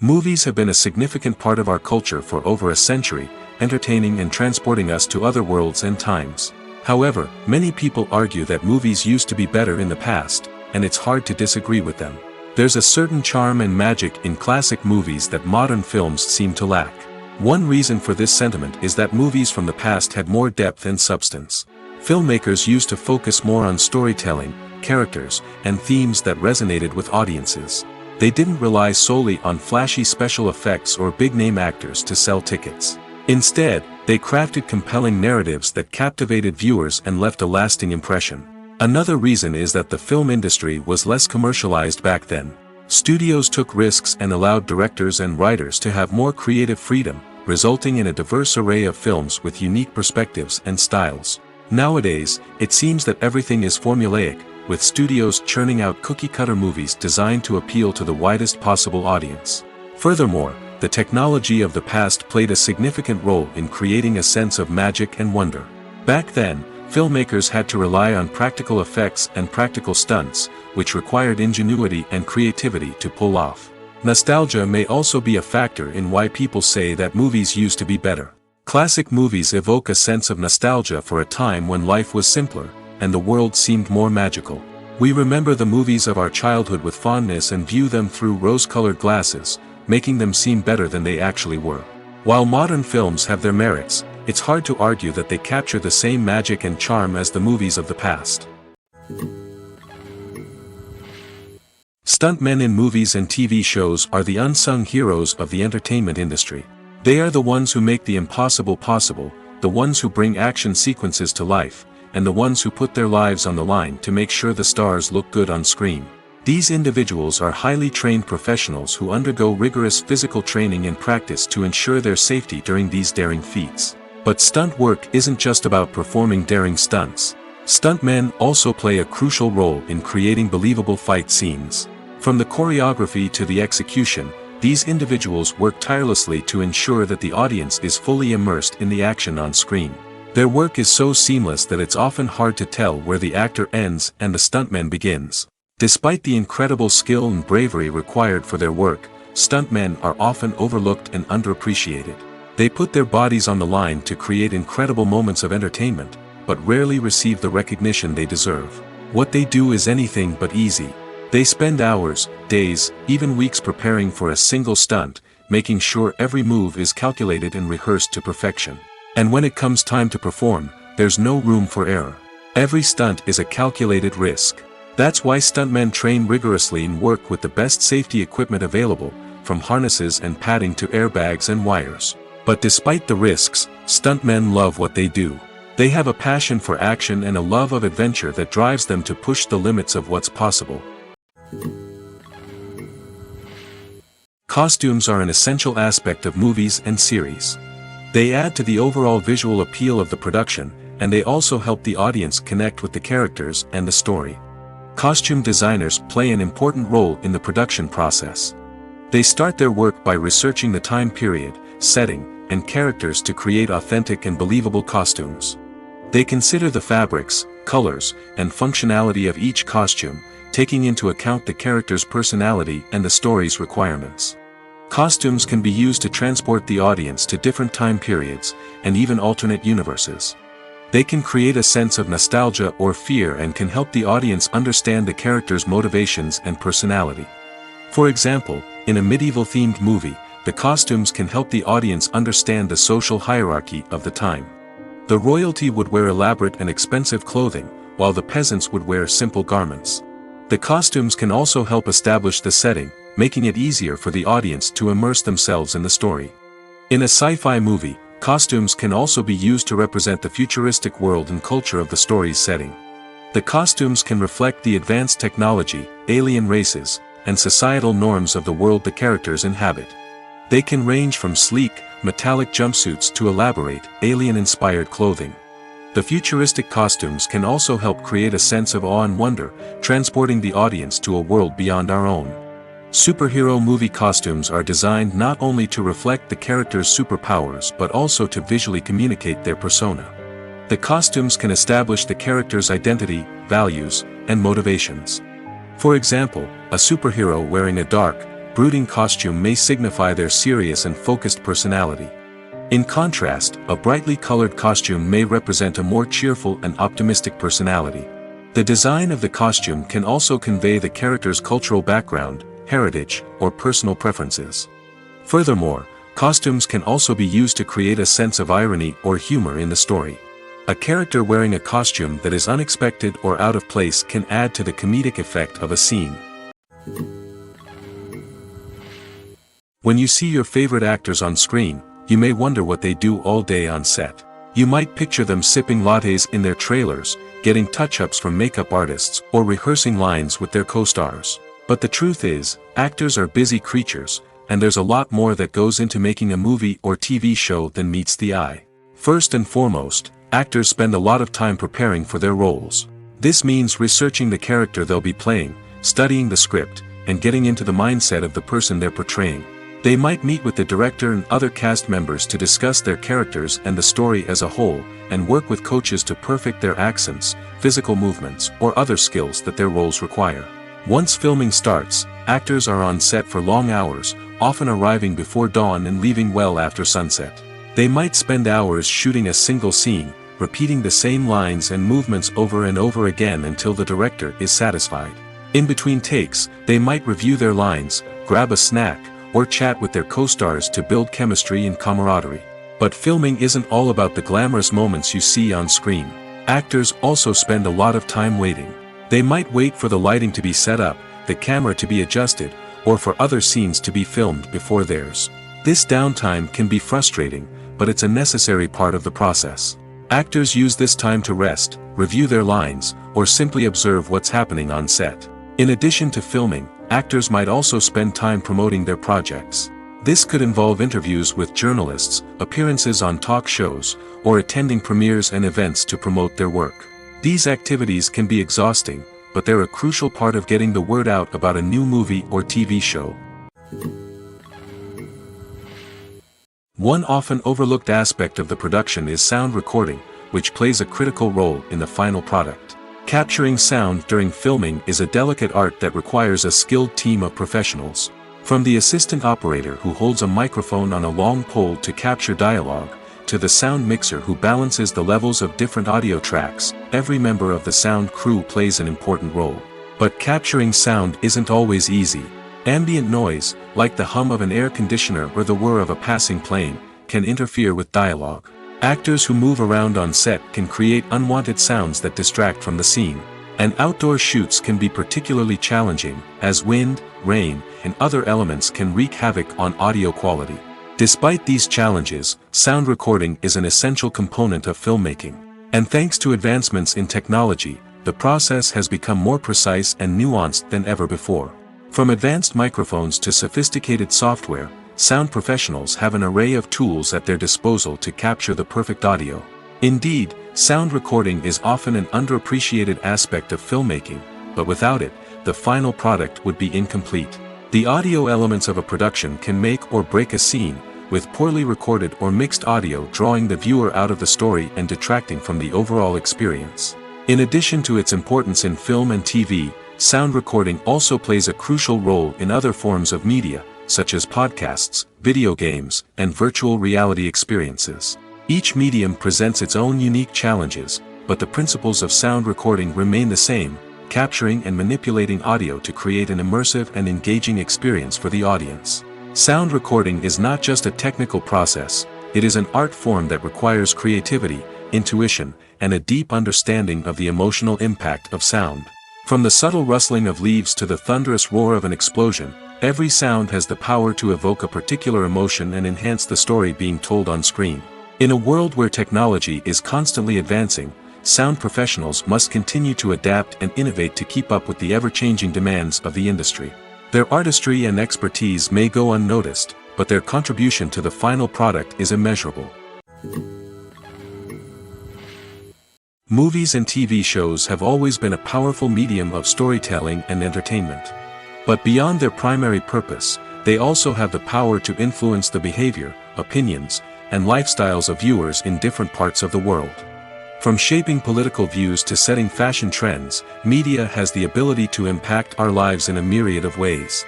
S1: Movies have been a significant part of our culture for over a century, entertaining and transporting us to other worlds and times. However, many people argue that movies used to be better in the past, and it's hard to disagree with them. There's a certain charm and magic in classic movies that modern films seem to lack. One reason for this sentiment is that movies from the past had more depth and substance. Filmmakers used to focus more on storytelling, characters, and themes that resonated with audiences. They didn't rely solely on flashy special effects or big-name actors to sell tickets. Instead, they crafted compelling narratives that captivated viewers and left a lasting impression. Another reason is that the film industry was less commercialized back then. Studios took risks and allowed directors and writers to have more creative freedom, resulting in a diverse array of films with unique perspectives and styles. Nowadays, it seems that everything is formulaic, with studios churning out cookie-cutter movies designed to appeal to the widest possible audience. Furthermore, the technology of the past played a significant role in creating a sense of magic and wonder. Back then, filmmakers had to rely on practical effects and practical stunts, which required ingenuity and creativity to pull off. Nostalgia may also be a factor in why people say that movies used to be better. Classic movies evoke a sense of nostalgia for a time when life was simpler, and the world seemed more magical. We remember the movies of our childhood with fondness and view them through rose-colored glasses, making them seem better than they actually were. While modern films have their merits, it's hard to argue that they capture the same magic and charm as the movies of the past. Stuntmen in movies and TV shows are the unsung heroes of the entertainment industry. They are the ones who make the impossible possible, the ones who bring action sequences to life, and the ones who put their lives on the line to make sure the stars look good on screen. These individuals are highly trained professionals who undergo rigorous physical training and practice to ensure their safety during these daring feats. But stunt work isn't just about performing daring stunts. Stuntmen also play a crucial role in creating believable fight scenes. From the choreography to the execution, these individuals work tirelessly to ensure that the audience is fully immersed in the action on screen. Their work is so seamless that it's often hard to tell where the actor ends and the stuntman begins. Despite the incredible skill and bravery required for their work, stuntmen are often overlooked and underappreciated. They put their bodies on the line to create incredible moments of entertainment, but rarely receive the recognition they deserve. What they do is anything but easy. They spend hours, days, even weeks preparing for a single stunt, making sure every move is calculated and rehearsed to perfection. And when it comes time to perform, there's no room for error. Every stunt is a calculated risk. That's why stuntmen train rigorously and work with the best safety equipment available, from harnesses and padding to airbags and wires. But despite the risks, stuntmen love what they do. They have a passion for action and a love of adventure that drives them to push the limits of what's possible. Costumes are an essential aspect of movies and series. They add to the overall visual appeal of the production, and they also help the audience connect with the characters and the story. Costume designers play an important role in the production process. They start their work by researching the time period, setting, and characters to create authentic and believable costumes. They consider the fabrics, colors, and functionality of each costume, taking into account the character's personality and the story's requirements. Costumes can be used to transport the audience to different time periods, and even alternate universes. They can create a sense of nostalgia or fear and can help the audience understand the character's motivations and personality. For example, in a medieval-themed movie, the costumes can help the audience understand the social hierarchy of the time. The royalty would wear elaborate and expensive clothing, while the peasants would wear simple garments. The costumes can also help establish the setting, making it easier for the audience to immerse themselves in the story. In a sci-fi movie, costumes can also be used to represent the futuristic world and culture of the story's setting. The costumes can reflect the advanced technology, alien races, and societal norms of the world the characters inhabit. They can range from sleek, metallic jumpsuits to elaborate, alien-inspired clothing. The futuristic costumes can also help create a sense of awe and wonder, transporting the audience to a world beyond our own. Superhero movie costumes are designed not only to reflect the character's superpowers but also to visually communicate their persona. The costumes can establish the character's identity, values, and motivations. For example, a superhero wearing a dark, brooding costume may signify their serious and focused personality. In contrast, a brightly colored costume may represent a more cheerful and optimistic personality. The design of the costume can also convey the character's cultural background, heritage, or personal preferences. Furthermore, costumes can also be used to create a sense of irony or humor in the story. A character wearing a costume that is unexpected or out of place can add to the comedic effect of a scene. When you see your favorite actors on screen, you may wonder what they do all day on set. You might picture them sipping lattes in their trailers, getting touch-ups from makeup artists, or rehearsing lines with their co-stars. But the truth is, actors are busy creatures, and there's a lot more that goes into making a movie or TV show than meets the eye. First and foremost, actors spend a lot of time preparing for their roles. This means researching the character they'll be playing, studying the script, and getting into the mindset of the person they're portraying. They might meet with the director and other cast members to discuss their characters and the story as a whole, and work with coaches to perfect their accents, physical movements, or other skills that their roles require. Once filming starts, actors are on set for long hours, often arriving before dawn and leaving well after sunset. They might spend hours shooting a single scene, repeating the same lines and movements over and over again until the director is satisfied. In between takes, they might review their lines, grab a snack, or chat with their co-stars to build chemistry and camaraderie. But filming isn't all about the glamorous moments you see on screen. Actors also spend a lot of time waiting. They might wait for the lighting to be set up, the camera to be adjusted, or for other scenes to be filmed before theirs. This downtime can be frustrating, but it's a necessary part of the process. Actors use this time to rest, review their lines, or simply observe what's happening on set. In addition to filming, actors might also spend time promoting their projects. This could involve interviews with journalists, appearances on talk shows, or attending premieres and events to promote their work. These activities can be exhausting, but they're a crucial part of getting the word out about a new movie or TV show. One often overlooked aspect of the production is sound recording, which plays a critical role in the final product. Capturing sound during filming is a delicate art that requires a skilled team of professionals. From the assistant operator who holds a microphone on a long pole to capture dialogue, to the sound mixer who balances the levels of different audio tracks, every member of the sound crew plays an important role. But capturing sound isn't always easy. Ambient noise, like the hum of an air conditioner or the whir of a passing plane, can interfere with dialogue. Actors who move around on set can create unwanted sounds that distract from the scene. And outdoor shoots can be particularly challenging, as wind, rain, and other elements can wreak havoc on audio quality. Despite these challenges, sound recording is an essential component of filmmaking. And thanks to advancements in technology, the process has become more precise and nuanced than ever before. From advanced microphones to sophisticated software, sound professionals have an array of tools at their disposal to capture the perfect audio. Indeed, sound recording is often an underappreciated aspect of filmmaking, but without it, the final product would be incomplete. The audio elements of a production can make or break a scene, with poorly recorded or mixed audio drawing the viewer out of the story and detracting from the overall experience. In addition to its importance in film and TV, sound recording also plays a crucial role in other forms of media, such as podcasts, video games, and virtual reality experiences. Each medium presents its own unique challenges, but the principles of sound recording remain the same, capturing and manipulating audio to create an immersive and engaging experience for the audience. Sound recording is not just a technical process, it is an art form that requires creativity, intuition, and a deep understanding of the emotional impact of sound. From the subtle rustling of leaves to the thunderous roar of an explosion, every sound has the power to evoke a particular emotion and enhance the story being told on screen. In a world where technology is constantly advancing, sound professionals must continue to adapt and innovate to keep up with the ever-changing demands of the industry. Their artistry and expertise may go unnoticed, but their contribution to the final product is immeasurable. Movies and TV shows have always been a powerful medium of storytelling and entertainment. But beyond their primary purpose, they also have the power to influence the behavior, opinions, and lifestyles of viewers in different parts of the world. From shaping political views to setting fashion trends, media has the ability to impact our lives in a myriad of ways.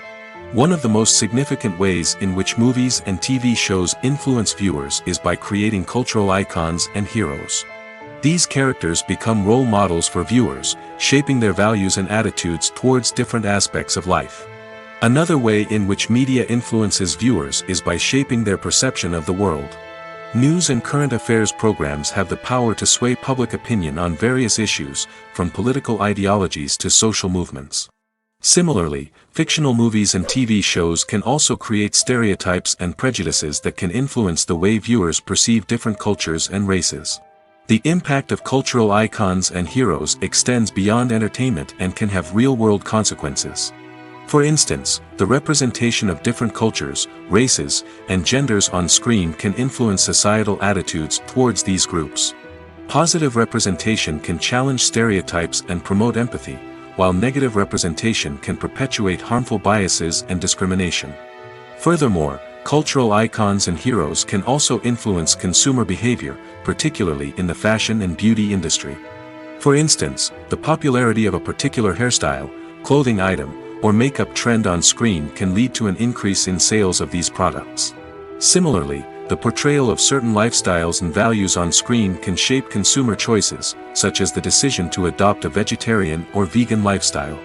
S1: One of the most significant ways in which movies and TV shows influence viewers is by creating cultural icons and heroes. These characters become role models for viewers, shaping their values and attitudes towards different aspects of life. Another way in which media influences viewers is by shaping their perception of the world. News and current affairs programs have the power to sway public opinion on various issues, from political ideologies to social movements. Similarly, fictional movies and TV shows can also create stereotypes and prejudices that can influence the way viewers perceive different cultures and races. The impact of cultural icons and heroes extends beyond entertainment and can have real-world consequences. For instance, the representation of different cultures, races, and genders on screen can influence societal attitudes towards these groups. Positive representation can challenge stereotypes and promote empathy, while negative representation can perpetuate harmful biases and discrimination. Furthermore, cultural icons and heroes can also influence consumer behavior, particularly in the fashion and beauty industry. For instance, the popularity of a particular hairstyle, clothing item, or makeup trend on screen can lead to an increase in sales of these products. Similarly, the portrayal of certain lifestyles and values on screen can shape consumer choices, such as the decision to adopt a vegetarian or vegan lifestyle.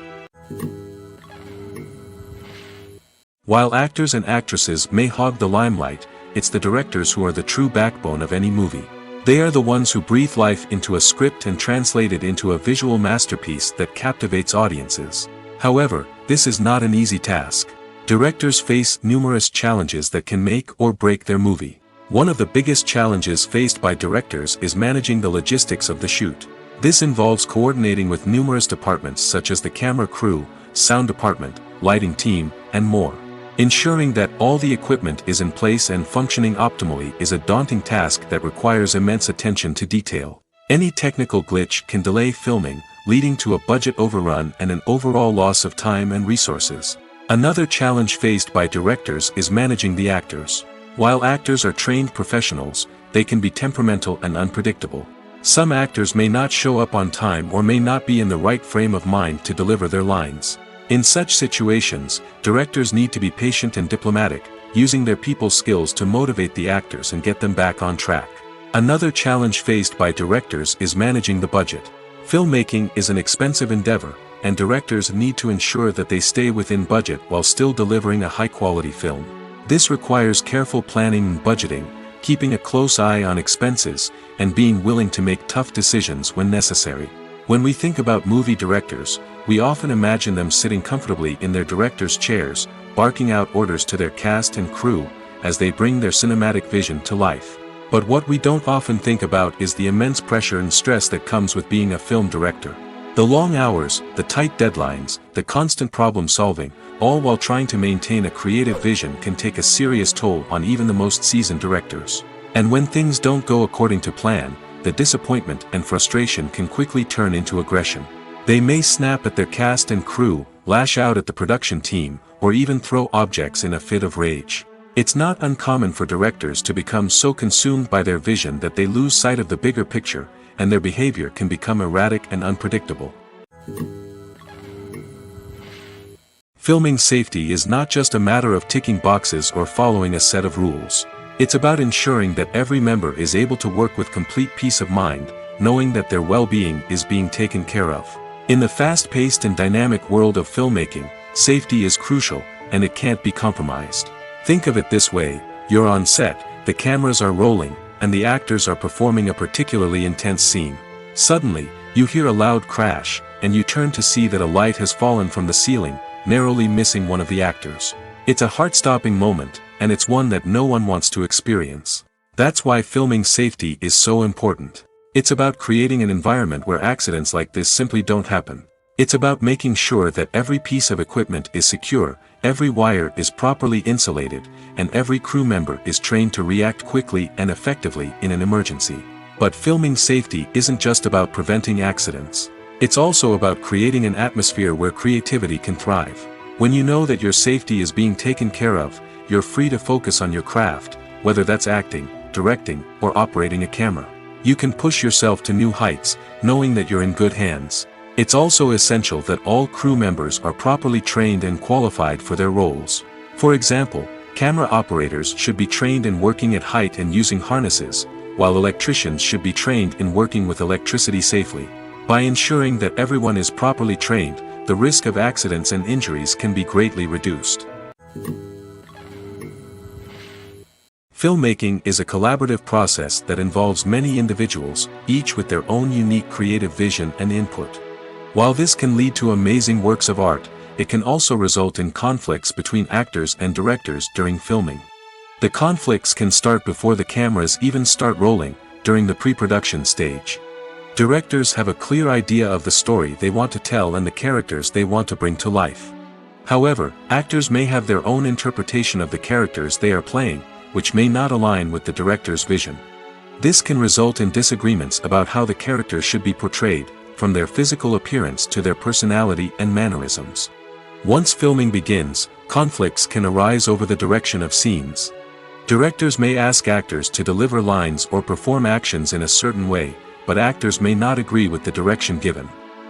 S1: While actors and actresses may hog the limelight, it's the directors who are the true backbone of any movie. They are the ones who breathe life into a script and translate it into a visual masterpiece that captivates audiences. However, this is not an easy task. Directors face numerous challenges that can make or break their movie. One of the biggest challenges faced by directors is managing the logistics of the shoot. This involves coordinating with numerous departments such as the camera crew, sound department, lighting team, and more. Ensuring that all the equipment is in place and functioning optimally is a daunting task that requires immense attention to detail. Any technical glitch can delay filming, leading to a budget overrun and an overall loss of time and resources. Another challenge faced by directors is managing the actors. While actors are trained professionals, they can be temperamental and unpredictable. Some actors may not show up on time or may not be in the right frame of mind to deliver their lines. In such situations, directors need to be patient and diplomatic, using their people skills to motivate the actors and get them back on track. Another challenge faced by directors is managing the budget. Filmmaking is an expensive endeavor, and directors need to ensure that they stay within budget while still delivering a high-quality film. This requires careful planning and budgeting, keeping a close eye on expenses, and being willing to make tough decisions when necessary. When we think about movie directors, we often imagine them sitting comfortably in their director's chairs, barking out orders to their cast and crew, as they bring their cinematic vision to life. But what we don't often think about is the immense pressure and stress that comes with being a film director. The long hours, the tight deadlines, the constant problem solving, all while trying to maintain a creative vision can take a serious toll on even the most seasoned directors. And when things don't go according to plan, the disappointment and frustration can quickly turn into aggression. They may snap at their cast and crew, lash out at the production team, or even throw objects in a fit of rage. It's not uncommon for directors to become so consumed by their vision that they lose sight of the bigger picture, and their behavior can become erratic and unpredictable. Filming safety is not just a matter of ticking boxes or following a set of rules. It's about ensuring that every member is able to work with complete peace of mind, knowing that their well-being is being taken care of. In the fast-paced and dynamic world of filmmaking, safety is crucial, and it can't be compromised. Think of it this way: you're on set, the cameras are rolling, and the actors are performing a particularly intense scene. Suddenly, you hear a loud crash, and you turn to see that a light has fallen from the ceiling, narrowly missing one of the actors. It's a heart-stopping moment, and it's one that no one wants to experience. That's why filming safety is so important. It's about creating an environment where accidents like this simply don't happen. It's about making sure that every piece of equipment is secure, every wire is properly insulated, and every crew member is trained to react quickly and effectively in an emergency. But filming safety isn't just about preventing accidents. It's also about creating an atmosphere where creativity can thrive. When you know that your safety is being taken care of, you're free to focus on your craft, whether that's acting, directing, or operating a camera. You can push yourself to new heights, knowing that you're in good hands. It's also essential that all crew members are properly trained and qualified for their roles. For example, camera operators should be trained in working at height and using harnesses, while electricians should be trained in working with electricity safely. By ensuring that everyone is properly trained, the risk of accidents and injuries can be greatly reduced. Filmmaking is a collaborative process that involves many individuals, each with their own unique creative vision and input. While this can lead to amazing works of art, it can also result in conflicts between actors and directors during filming. The conflicts can start before the cameras even start rolling, during the pre-production stage. Directors have a clear idea of the story they want to tell and the characters they want to bring to life. However, actors may have their own interpretation of the characters they are playing, which may not align with the director's vision. This can result in disagreements about how the characters should be portrayed, from their physical appearance to their personality and mannerisms. Once filming begins, conflicts can arise over the direction of scenes. Directors may ask actors to deliver lines or perform actions in a certain way, but actors may not agree with the direction given.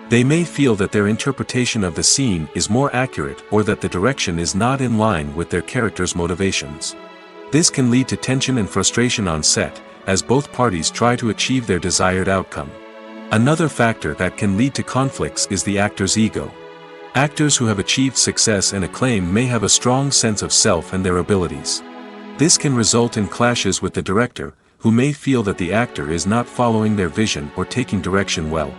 S1: They may feel that their interpretation of the scene is more accurate or that the direction is not in line with their character's motivations. This can lead to tension and frustration on set, as both parties try to achieve their desired outcome. Another factor that can lead to conflicts is the actor's ego. Actors who have achieved success and acclaim may have a strong sense of self and their abilities. This can result in clashes with the director, who may feel that the actor is not following their vision or taking direction well.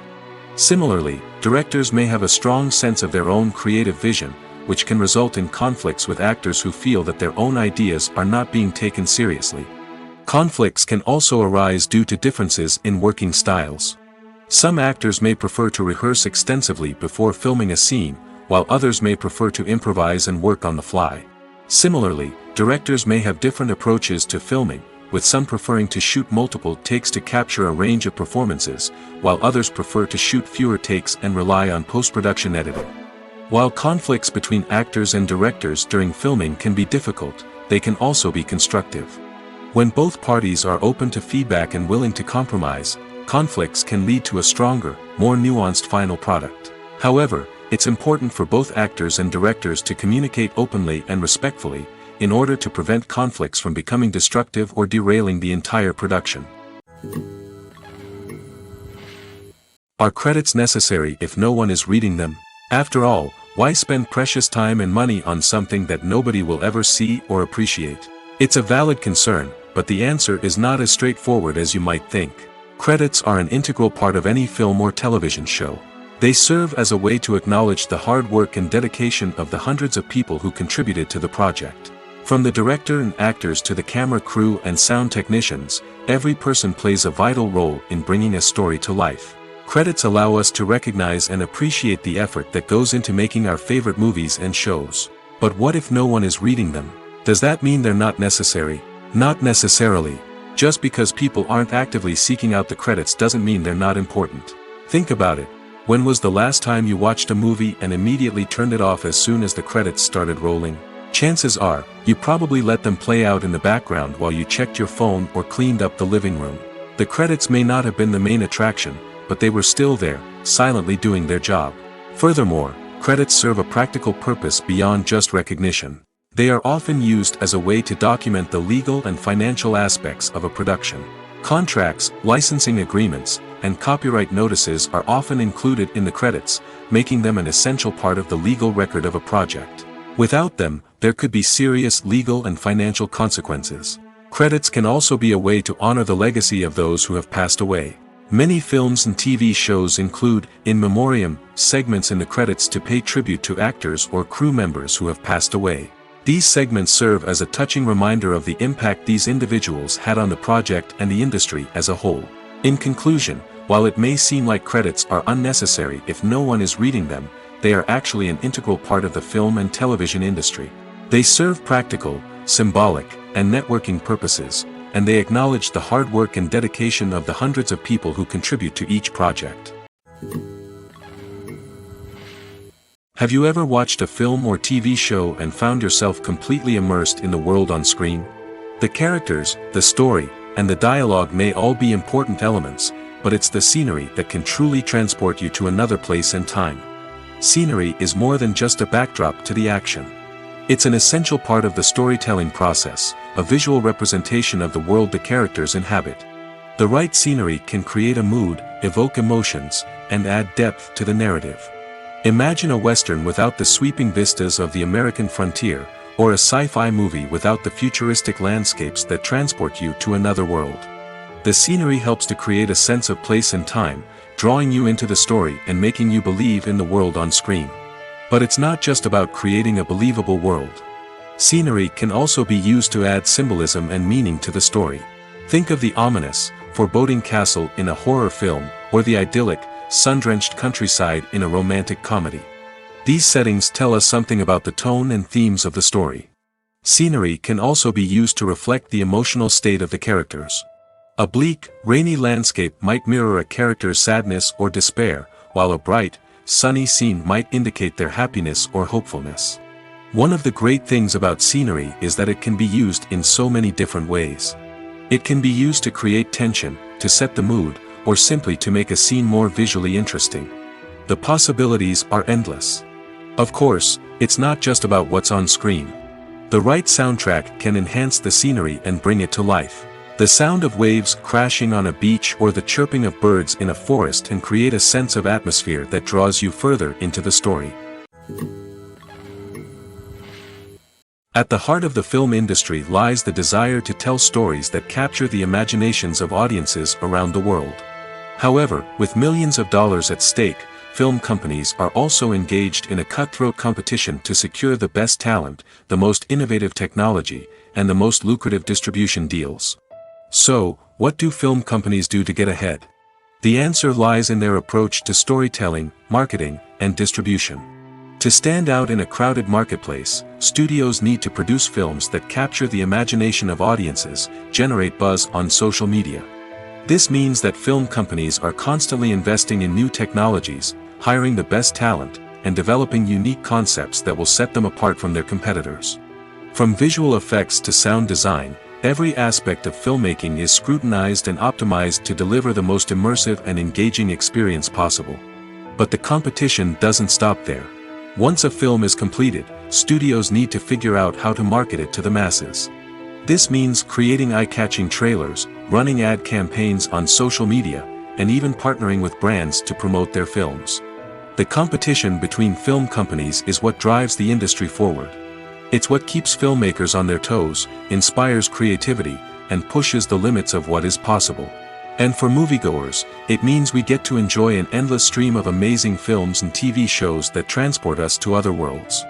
S1: Similarly, directors may have a strong sense of their own creative vision, which can result in conflicts with actors who feel that their own ideas are not being taken seriously. Conflicts can also arise due to differences in working styles. Some actors may prefer to rehearse extensively before filming a scene, while others may prefer to improvise and work on the fly. Similarly, directors may have different approaches to filming, with some preferring to shoot multiple takes to capture a range of performances, while others prefer to shoot fewer takes and rely on post-production editing. While conflicts between actors and directors during filming can be difficult, they can also be constructive. When both parties are open to feedback and willing to compromise, conflicts can lead to a stronger, more nuanced final product. However, it's important for both actors and directors to communicate openly and respectfully, in order to prevent conflicts from becoming destructive or derailing the entire production. Are credits necessary if no one is reading them? After all, why spend precious time and money on something that nobody will ever see or appreciate? It's a valid concern, but the answer is not as straightforward as you might think. Credits are an integral part of any film or television show. They serve as a way to acknowledge the hard work and dedication of the hundreds of people who contributed to the project. From the director and actors to the camera crew and sound technicians, every person plays a vital role in bringing a story to life. Credits allow us to recognize and appreciate the effort that goes into making our favorite movies and shows. But what if no one is reading them? Does that mean they're not necessary? Not necessarily. Just because people aren't actively seeking out the credits doesn't mean they're not important. Think about it. When was the last time you watched a movie and immediately turned it off as soon as the credits started rolling? Chances are, you probably let them play out in the background while you checked your phone or cleaned up the living room. The credits may not have been the main attraction, but they were still there, silently doing their job. Furthermore, credits serve a practical purpose beyond just recognition. They are often used as a way to document the legal and financial aspects of a production. Contracts, licensing agreements, and copyright notices are often included in the credits, making them an essential part of the legal record of a project. Without them, there could be serious legal and financial consequences. Credits can also be a way to honor the legacy of those who have passed away. Many films and TV shows include, in memoriam, segments in the credits to pay tribute to actors or crew members who have passed away. These segments serve as a touching reminder of the impact these individuals had on the project and the industry as a whole. In conclusion, while it may seem like credits are unnecessary if no one is reading them, they are actually an integral part of the film and television industry. They serve practical, symbolic, and networking purposes, and they acknowledge the hard work and dedication of the hundreds of people who contribute to each project. Have you ever watched a film or TV show and found yourself completely immersed in the world on screen? The characters, the story, and the dialogue may all be important elements, but it's the scenery that can truly transport you to another place and time. Scenery is more than just a backdrop to the action. It's an essential part of the storytelling process, a visual representation of the world the characters inhabit. The right scenery can create a mood, evoke emotions, and add depth to the narrative. Imagine a Western without the sweeping vistas of the American frontier, or a sci-fi movie without the futuristic landscapes that transport you to another world. The scenery helps to create a sense of place and time, drawing you into the story and making you believe in the world on screen. But it's not just about creating a believable world. Scenery can also be used to add symbolism and meaning to the story. Think of the ominous, foreboding castle in a horror film, or the idyllic, sun-drenched countryside in a romantic comedy. These settings tell us something about the tone and themes of the story. Scenery can also be used to reflect the emotional state of the characters. A bleak, rainy landscape might mirror a character's sadness or despair, while a bright, sunny scene might indicate their happiness or hopefulness. One of the great things about scenery is that it can be used in so many different ways. It can be used to create tension, to set the mood, or simply to make a scene more visually interesting. The possibilities are endless. Of course, it's not just about what's on screen. The right soundtrack can enhance the scenery and bring it to life. The sound of waves crashing on a beach or the chirping of birds in a forest can create a sense of atmosphere that draws you further into the story. At the heart of the film industry lies the desire to tell stories that capture the imaginations of audiences around the world. However, with millions of dollars at stake, film companies are also engaged in a cutthroat competition to secure the best talent, the most innovative technology, and the most lucrative distribution deals. So, what do film companies do to get ahead? The answer lies in their approach to storytelling, marketing, and distribution. To stand out in a crowded marketplace, studios need to produce films that capture the imagination of audiences, generate buzz on social media. This means that film companies are constantly investing in new technologies, hiring the best talent, and developing unique concepts that will set them apart from their competitors. From visual effects to sound design, every aspect of filmmaking is scrutinized and optimized to deliver the most immersive and engaging experience possible. But the competition doesn't stop there. Once a film is completed, studios need to figure out how to market it to the masses. This means creating eye-catching trailers, running ad campaigns on social media, and even partnering with brands to promote their films. The competition between film companies is what drives the industry forward. It's what keeps filmmakers on their toes, inspires creativity, and pushes the limits of what is possible. And for moviegoers, it means we get to enjoy an endless stream of amazing films and TV shows that transport us to other worlds.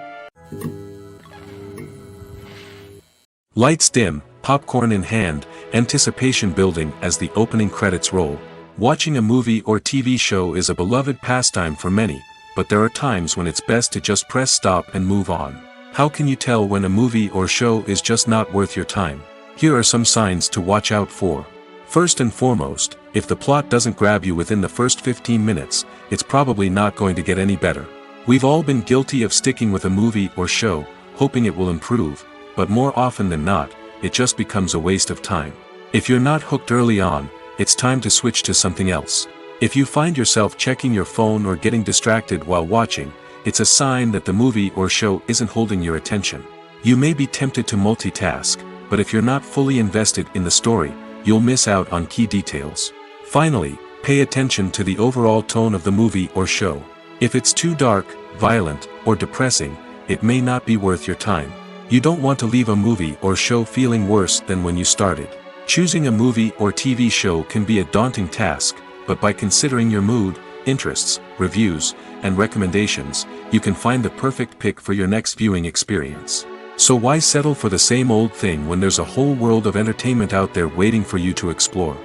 S1: Lights dim, popcorn in hand, anticipation building as the opening credits roll. Watching a movie or TV show is a beloved pastime for many, but there are times when it's best to just press stop and move on. How can you tell when a movie or show is just not worth your time? Here are some signs to watch out for. First and foremost, if the plot doesn't grab you within the first 15 minutes, it's probably not going to get any better. We've all been guilty of sticking with a movie or show, hoping it will improve, but more often than not, it just becomes a waste of time. If you're not hooked early on, it's time to switch to something else. If you find yourself checking your phone or getting distracted while watching, it's a sign that the movie or show isn't holding your attention. You may be tempted to multitask, but if you're not fully invested in the story, you'll miss out on key details. Finally, pay attention to the overall tone of the movie or show. If it's too dark, violent, or depressing, it may not be worth your time. You don't want to leave a movie or show feeling worse than when you started. Choosing a movie or TV show can be a daunting task, but by considering your mood, interests, reviews, and recommendations, you can find the perfect pick for your next viewing experience. So why settle for the same old thing when there's a whole world of entertainment out there waiting for you to explore?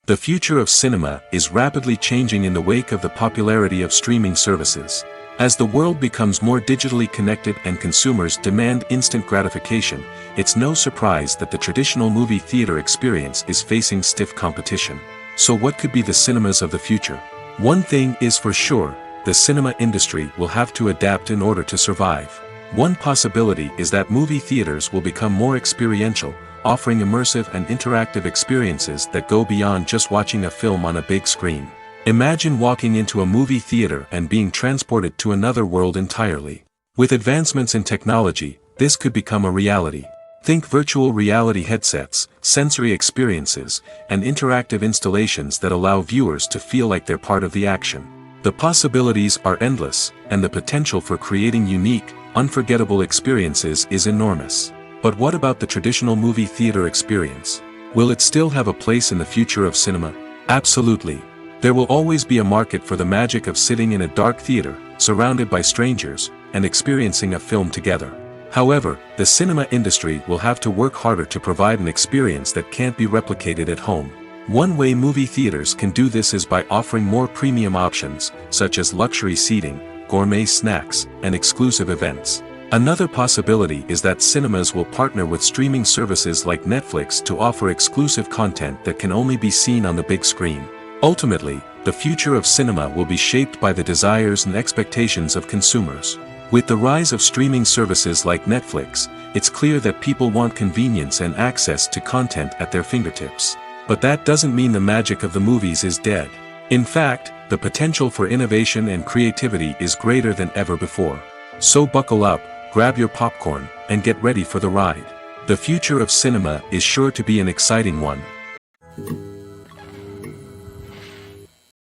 S1: The future of cinema is rapidly changing in the wake of the popularity of streaming services. As the world becomes more digitally connected and consumers demand instant gratification, it's no surprise that the traditional movie theater experience is facing stiff competition. So what could be the cinemas of the future? One thing is for sure, the cinema industry will have to adapt in order to survive. One possibility is that movie theaters will become more experiential, offering immersive and interactive experiences that go beyond just watching a film on a big screen. Imagine walking into a movie theater and being transported to another world entirely. With advancements in technology, this could become a reality. Think virtual reality headsets, sensory experiences, and interactive installations that allow viewers to feel like they're part of the action. The possibilities are endless, and the potential for creating unique, unforgettable experiences is enormous. But what about the traditional movie theater experience? Will it still have a place in the future of cinema? Absolutely. There will always be a market for the magic of sitting in a dark theater, surrounded by strangers, and experiencing a film together. However, the cinema industry will have to work harder to provide an experience that can't be replicated at home. One way movie theaters can do this is by offering more premium options, such as luxury seating, gourmet snacks, and exclusive events. Another possibility is that cinemas will partner with streaming services like Netflix to offer exclusive content that can only be seen on the big screen. Ultimately, the future of cinema will be shaped by the desires and expectations of consumers. With the rise of streaming services like Netflix, it's clear that people want convenience and access to content at their fingertips. But that doesn't mean the magic of the movies is dead. In fact, the potential for innovation and creativity is greater than ever before. So buckle up, grab your popcorn, and get ready for the ride. The future of cinema is sure to be an exciting one.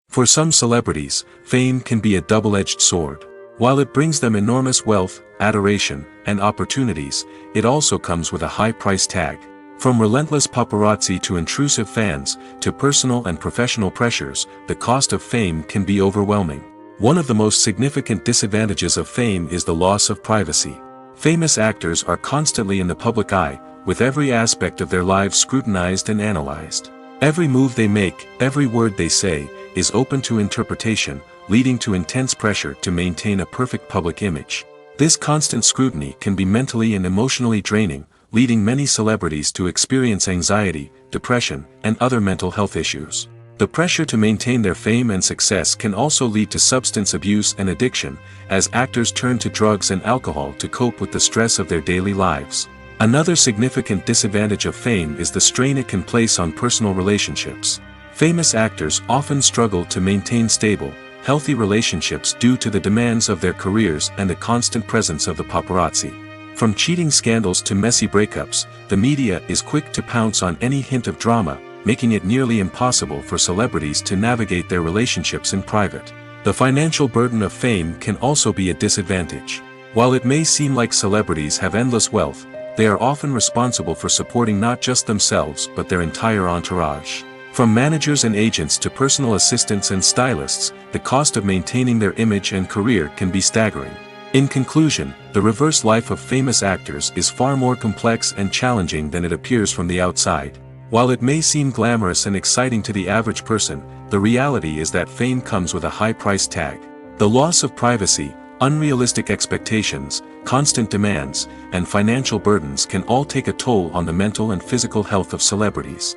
S1: For some celebrities, fame can be a double-edged sword. While it brings them enormous wealth, adoration, and opportunities, it also comes with a high price tag. From relentless paparazzi to intrusive fans, to personal and professional pressures, the cost of fame can be overwhelming. One of the most significant disadvantages of fame is the loss of privacy. Famous actors are constantly in the public eye, with every aspect of their lives scrutinized and analyzed. Every move they make, every word they say, is open to interpretation, leading to intense pressure to maintain a perfect public image. This constant scrutiny can be mentally and emotionally draining, leading many celebrities to experience anxiety, depression, and other mental health issues. The pressure to maintain their fame and success can also lead to substance abuse and addiction, as actors turn to drugs and alcohol to cope with the stress of their daily lives. Another significant disadvantage of fame is the strain it can place on personal relationships. Famous actors often struggle to maintain stable, healthy relationships due to the demands of their careers and the constant presence of the paparazzi. From cheating scandals to messy breakups, the media is quick to pounce on any hint of drama, making it nearly impossible for celebrities to navigate their relationships in private. The financial burden of fame can also be a disadvantage. While it may seem like celebrities have endless wealth, they are often responsible for supporting not just themselves but their entire entourage. From managers and agents to personal assistants and stylists, the cost of maintaining their image and career can be staggering. In conclusion, the reverse life of famous actors is far more complex and challenging than it appears from the outside. While it may seem glamorous and exciting to the average person, the reality is that fame comes with a high price tag. The loss of privacy, unrealistic expectations, constant demands, and financial burdens can all take a toll on the mental and physical health of celebrities.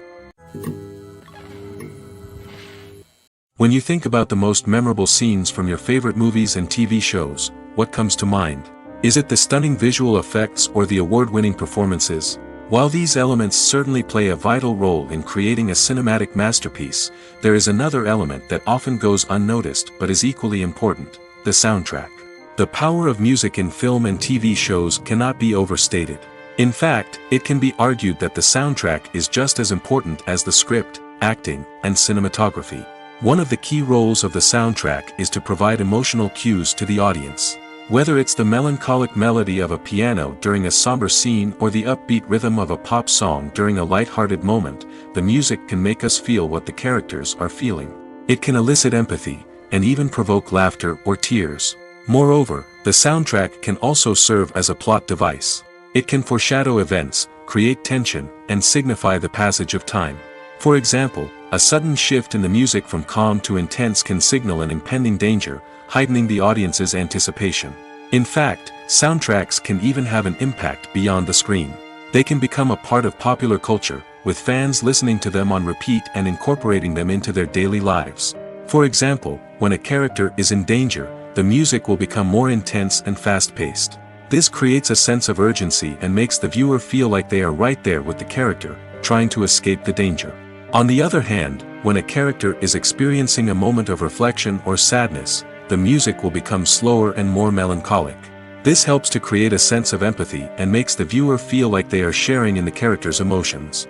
S1: When you think about the most memorable scenes from your favorite movies and TV shows, what comes to mind? Is it the stunning visual effects or the award-winning performances? While these elements certainly play a vital role in creating a cinematic masterpiece, there is another element that often goes unnoticed but is equally important: the soundtrack. The power of music in film and TV shows cannot be overstated. In fact, it can be argued that the soundtrack is just as important as the script, acting, and cinematography. One of the key roles of the soundtrack is to provide emotional cues to the audience. Whether it's the melancholic melody of a piano during a somber scene or the upbeat rhythm of a pop song during a light-hearted moment, the music can make us feel what the characters are feeling. It can elicit empathy, and even provoke laughter or tears. Moreover, the soundtrack can also serve as a plot device. It can foreshadow events, create tension, and signify the passage of time. For example, a sudden shift in the music from calm to intense can signal an impending danger, heightening the audience's anticipation. In fact, soundtracks can even have an impact beyond the screen. They can become a part of popular culture, with fans listening to them on repeat and incorporating them into their daily lives. For example, when a character is in danger, the music will become more intense and fast-paced. This creates a sense of urgency and makes the viewer feel like they are right there with the character, trying to escape the danger. On the other hand, when a character is experiencing a moment of reflection or sadness, the music will become slower and more melancholic. This helps to create a sense of empathy and makes the viewer feel like they are sharing in the character's emotions.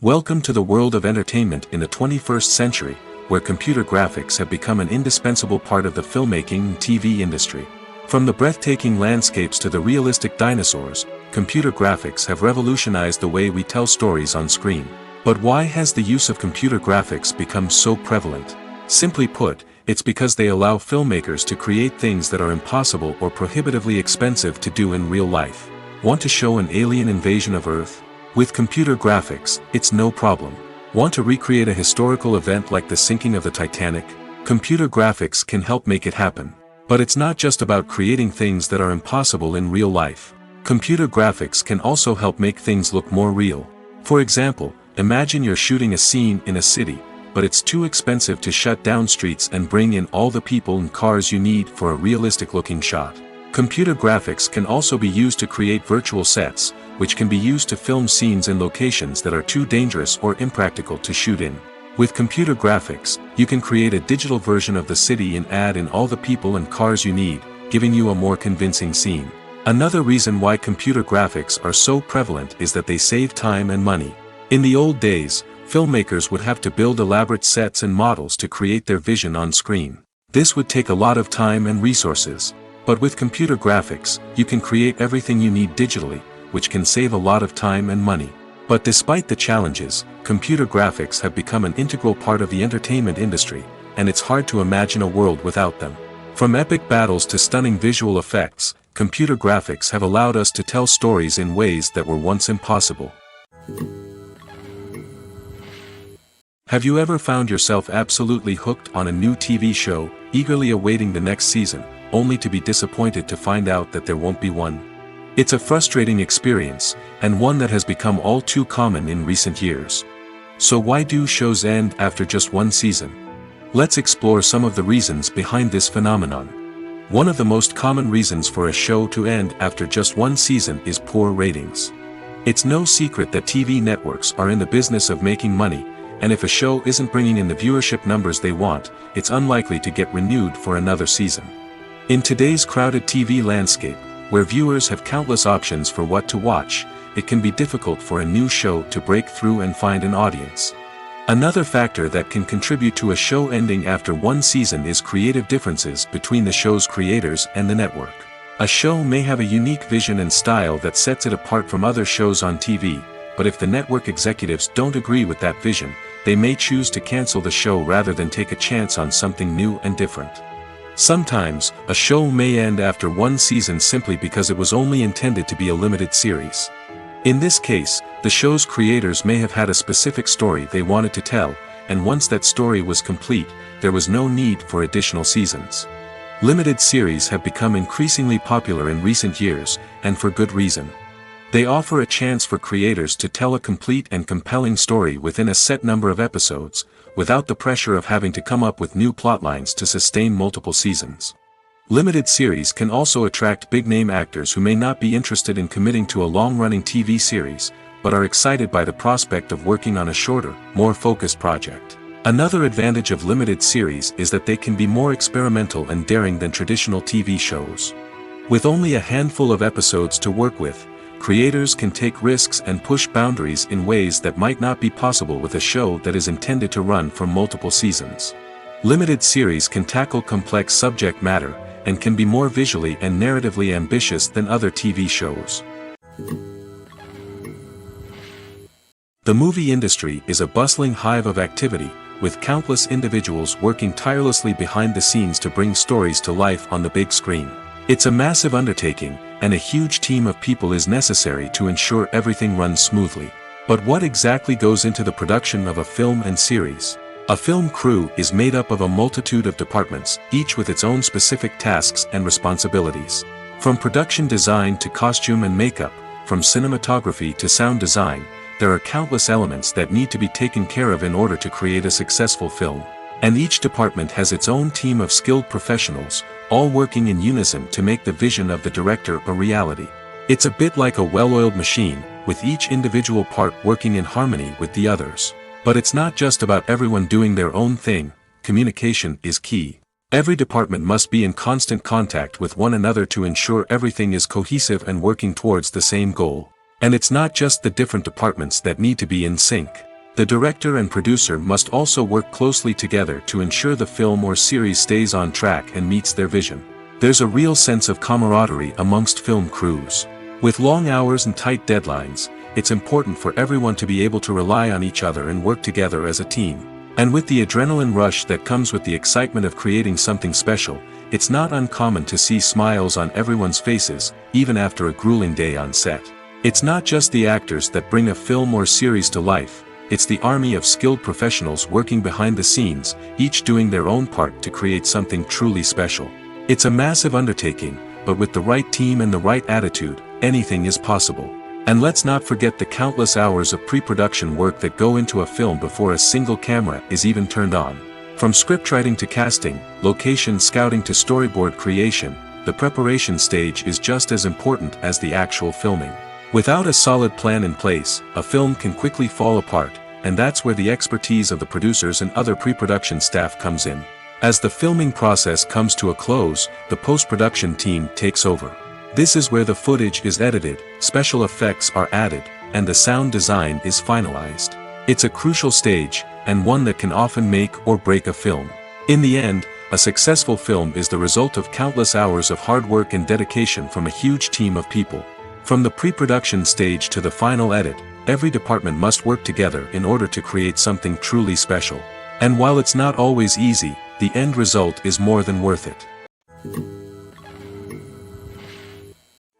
S1: Welcome to the world of entertainment in the 21st century, where computer graphics have become an indispensable part of the filmmaking and TV industry. From the breathtaking landscapes to the realistic dinosaurs, computer graphics have revolutionized the way we tell stories on screen. But why has the use of computer graphics become so prevalent? Simply put, it's because they allow filmmakers to create things that are impossible or prohibitively expensive to do in real life. Want to show an alien invasion of Earth? With computer graphics, it's no problem. Want to recreate a historical event like the sinking of the Titanic? Computer graphics can help make it happen. But it's not just about creating things that are impossible in real life. Computer graphics can also help make things look more real. For example, imagine you're shooting a scene in a city, but it's too expensive to shut down streets and bring in all the people and cars you need for a realistic-looking shot. Computer graphics can also be used to create virtual sets, which can be used to film scenes in locations that are too dangerous or impractical to shoot in. With computer graphics, you can create a digital version of the city and add in all the people and cars you need, giving you a more convincing scene. Another reason why computer graphics are so prevalent is that they save time and money. In the old days, filmmakers would have to build elaborate sets and models to create their vision on screen. This would take a lot of time and resources. But with computer graphics, you can create everything you need digitally, which can save a lot of time and money. But despite the challenges, computer graphics have become an integral part of the entertainment industry, and it's hard to imagine a world without them. From epic battles to stunning visual effects, computer graphics have allowed us to tell stories in ways that were once impossible. Have you ever found yourself absolutely hooked on a new TV show, eagerly awaiting the next season, only to be disappointed to find out that there won't be one? It's a frustrating experience, and one that has become all too common in recent years. So why do shows end after just one season? Let's explore some of the reasons behind this phenomenon. One of the most common reasons for a show to end after just one season is poor ratings. It's no secret that TV networks are in the business of making money, and if a show isn't bringing in the viewership numbers they want, it's unlikely to get renewed for another season. In today's crowded TV landscape, where viewers have countless options for what to watch, it can be difficult for a new show to break through and find an audience. Another factor that can contribute to a show ending after one season is creative differences between the show's creators and the network. A show may have a unique vision and style that sets it apart from other shows on TV, but if the network executives don't agree with that vision, they may choose to cancel the show rather than take a chance on something new and different. Sometimes, a show may end after one season simply because it was only intended to be a limited series. In this case, the show's creators may have had a specific story they wanted to tell, and once that story was complete, there was no need for additional seasons. Limited series have become increasingly popular in recent years, and for good reason. They offer a chance for creators to tell a complete and compelling story within a set number of episodes, without the pressure of having to come up with new plotlines to sustain multiple seasons. Limited series can also attract big-name actors who may not be interested in committing to a long-running TV series, but are excited by the prospect of working on a shorter, more focused project. Another advantage of limited series is that they can be more experimental and daring than traditional TV shows. With only a handful of episodes to work with, creators can take risks and push boundaries in ways that might not be possible with a show that is intended to run for multiple seasons. Limited series can tackle complex subject matter, and can be more visually and narratively ambitious than other TV shows. The movie industry is a bustling hive of activity, with countless individuals working tirelessly behind the scenes to bring stories to life on the big screen. It's a massive undertaking, and a huge team of people is necessary to ensure everything runs smoothly. But what exactly goes into the production of a film and series? A film crew is made up of a multitude of departments, each with its own specific tasks and responsibilities. From production design to costume and makeup, from cinematography to sound design, there are countless elements that need to be taken care of in order to create a successful film. And each department has its own team of skilled professionals, all working in unison to make the vision of the director a reality. It's a bit like a well-oiled machine, with each individual part working in harmony with the others. But it's not just about everyone doing their own thing. Communication is key. Every department must be in constant contact with one another to ensure everything is cohesive and working towards the same goal. And it's not just the different departments that need to be in sync. The director and producer must also work closely together to ensure the film or series stays on track and meets their vision. There's a real sense of camaraderie amongst film crews. With long hours and tight deadlines, it's important for everyone to be able to rely on each other and work together as a team. And with the adrenaline rush that comes with the excitement of creating something special, it's not uncommon to see smiles on everyone's faces, even after a grueling day on set. It's not just the actors that bring a film or series to life, it's the army of skilled professionals working behind the scenes, each doing their own part to create something truly special. It's a massive undertaking, but with the right team and the right attitude, anything is possible. And let's not forget the countless hours of pre-production work that go into a film before a single camera is even turned on. From scriptwriting to casting, location scouting to storyboard creation, the preparation stage is just as important as the actual filming. Without a solid plan in place, a film can quickly fall apart, and that's where the expertise of the producers and other pre-production staff comes in. As the filming process comes to a close, the post-production team takes over. This is where the footage is edited, special effects are added, and the sound design is finalized. It's a crucial stage, and one that can often make or break a film. In the end, a successful film is the result of countless hours of hard work and dedication from a huge team of people. From the pre-production stage to the final edit, every department must work together in order to create something truly special. And while it's not always easy, the end result is more than worth it.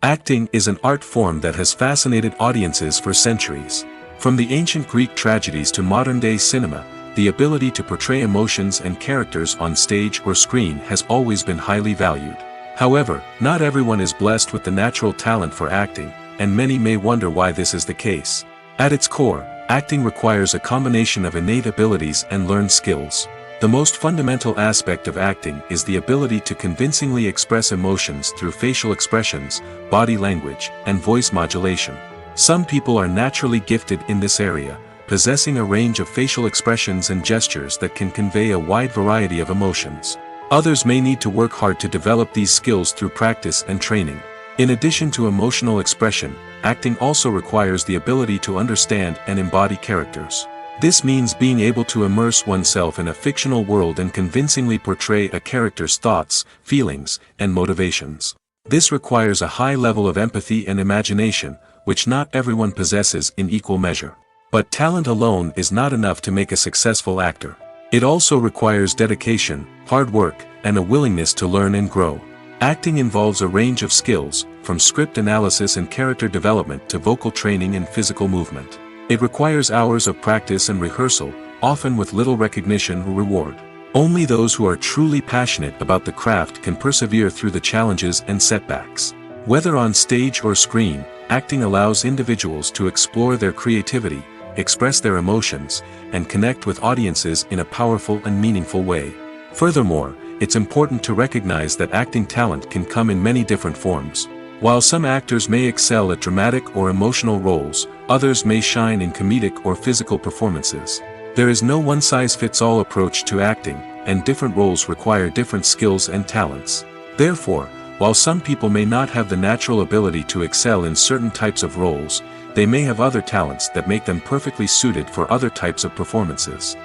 S1: Acting is an art form that has fascinated audiences for centuries. From the ancient Greek tragedies to modern-day cinema, the ability to portray emotions and characters on stage or screen has always been highly valued. However, not everyone is blessed with the natural talent for acting, and many may wonder why this is the case. At its core, acting requires a combination of innate abilities and learned skills. The most fundamental aspect of acting is the ability to convincingly express emotions through facial expressions, body language, and voice modulation. Some people are naturally gifted in this area, possessing a range of facial expressions and gestures that can convey a wide variety of emotions. Others may need to work hard to develop these skills through practice and training. In addition to emotional expression, acting also requires the ability to understand and embody characters. This means being able to immerse oneself in a fictional world and convincingly portray a character's thoughts, feelings, and motivations. This requires a high level of empathy and imagination, which not everyone possesses in equal measure. But talent alone is not enough to make a successful actor. It also requires dedication, hard work, and a willingness to learn and grow. Acting involves a range of skills, from script analysis and character development to vocal training and physical movement. It requires hours of practice and rehearsal, often with little recognition or reward. Only those who are truly passionate about the craft can persevere through the challenges and setbacks. Whether on stage or screen, acting allows individuals to explore their creativity, express their emotions, and connect with audiences in a powerful and meaningful way. Furthermore, it's important to recognize that acting talent can come in many different forms. While some actors may excel at dramatic or emotional roles, others may shine in comedic or physical performances. There is no one-size-fits-all approach to acting, and different roles require different skills and talents. Therefore, while some people may not have the natural ability to excel in certain types of roles, they may have other talents that make them perfectly suited for other types of performances.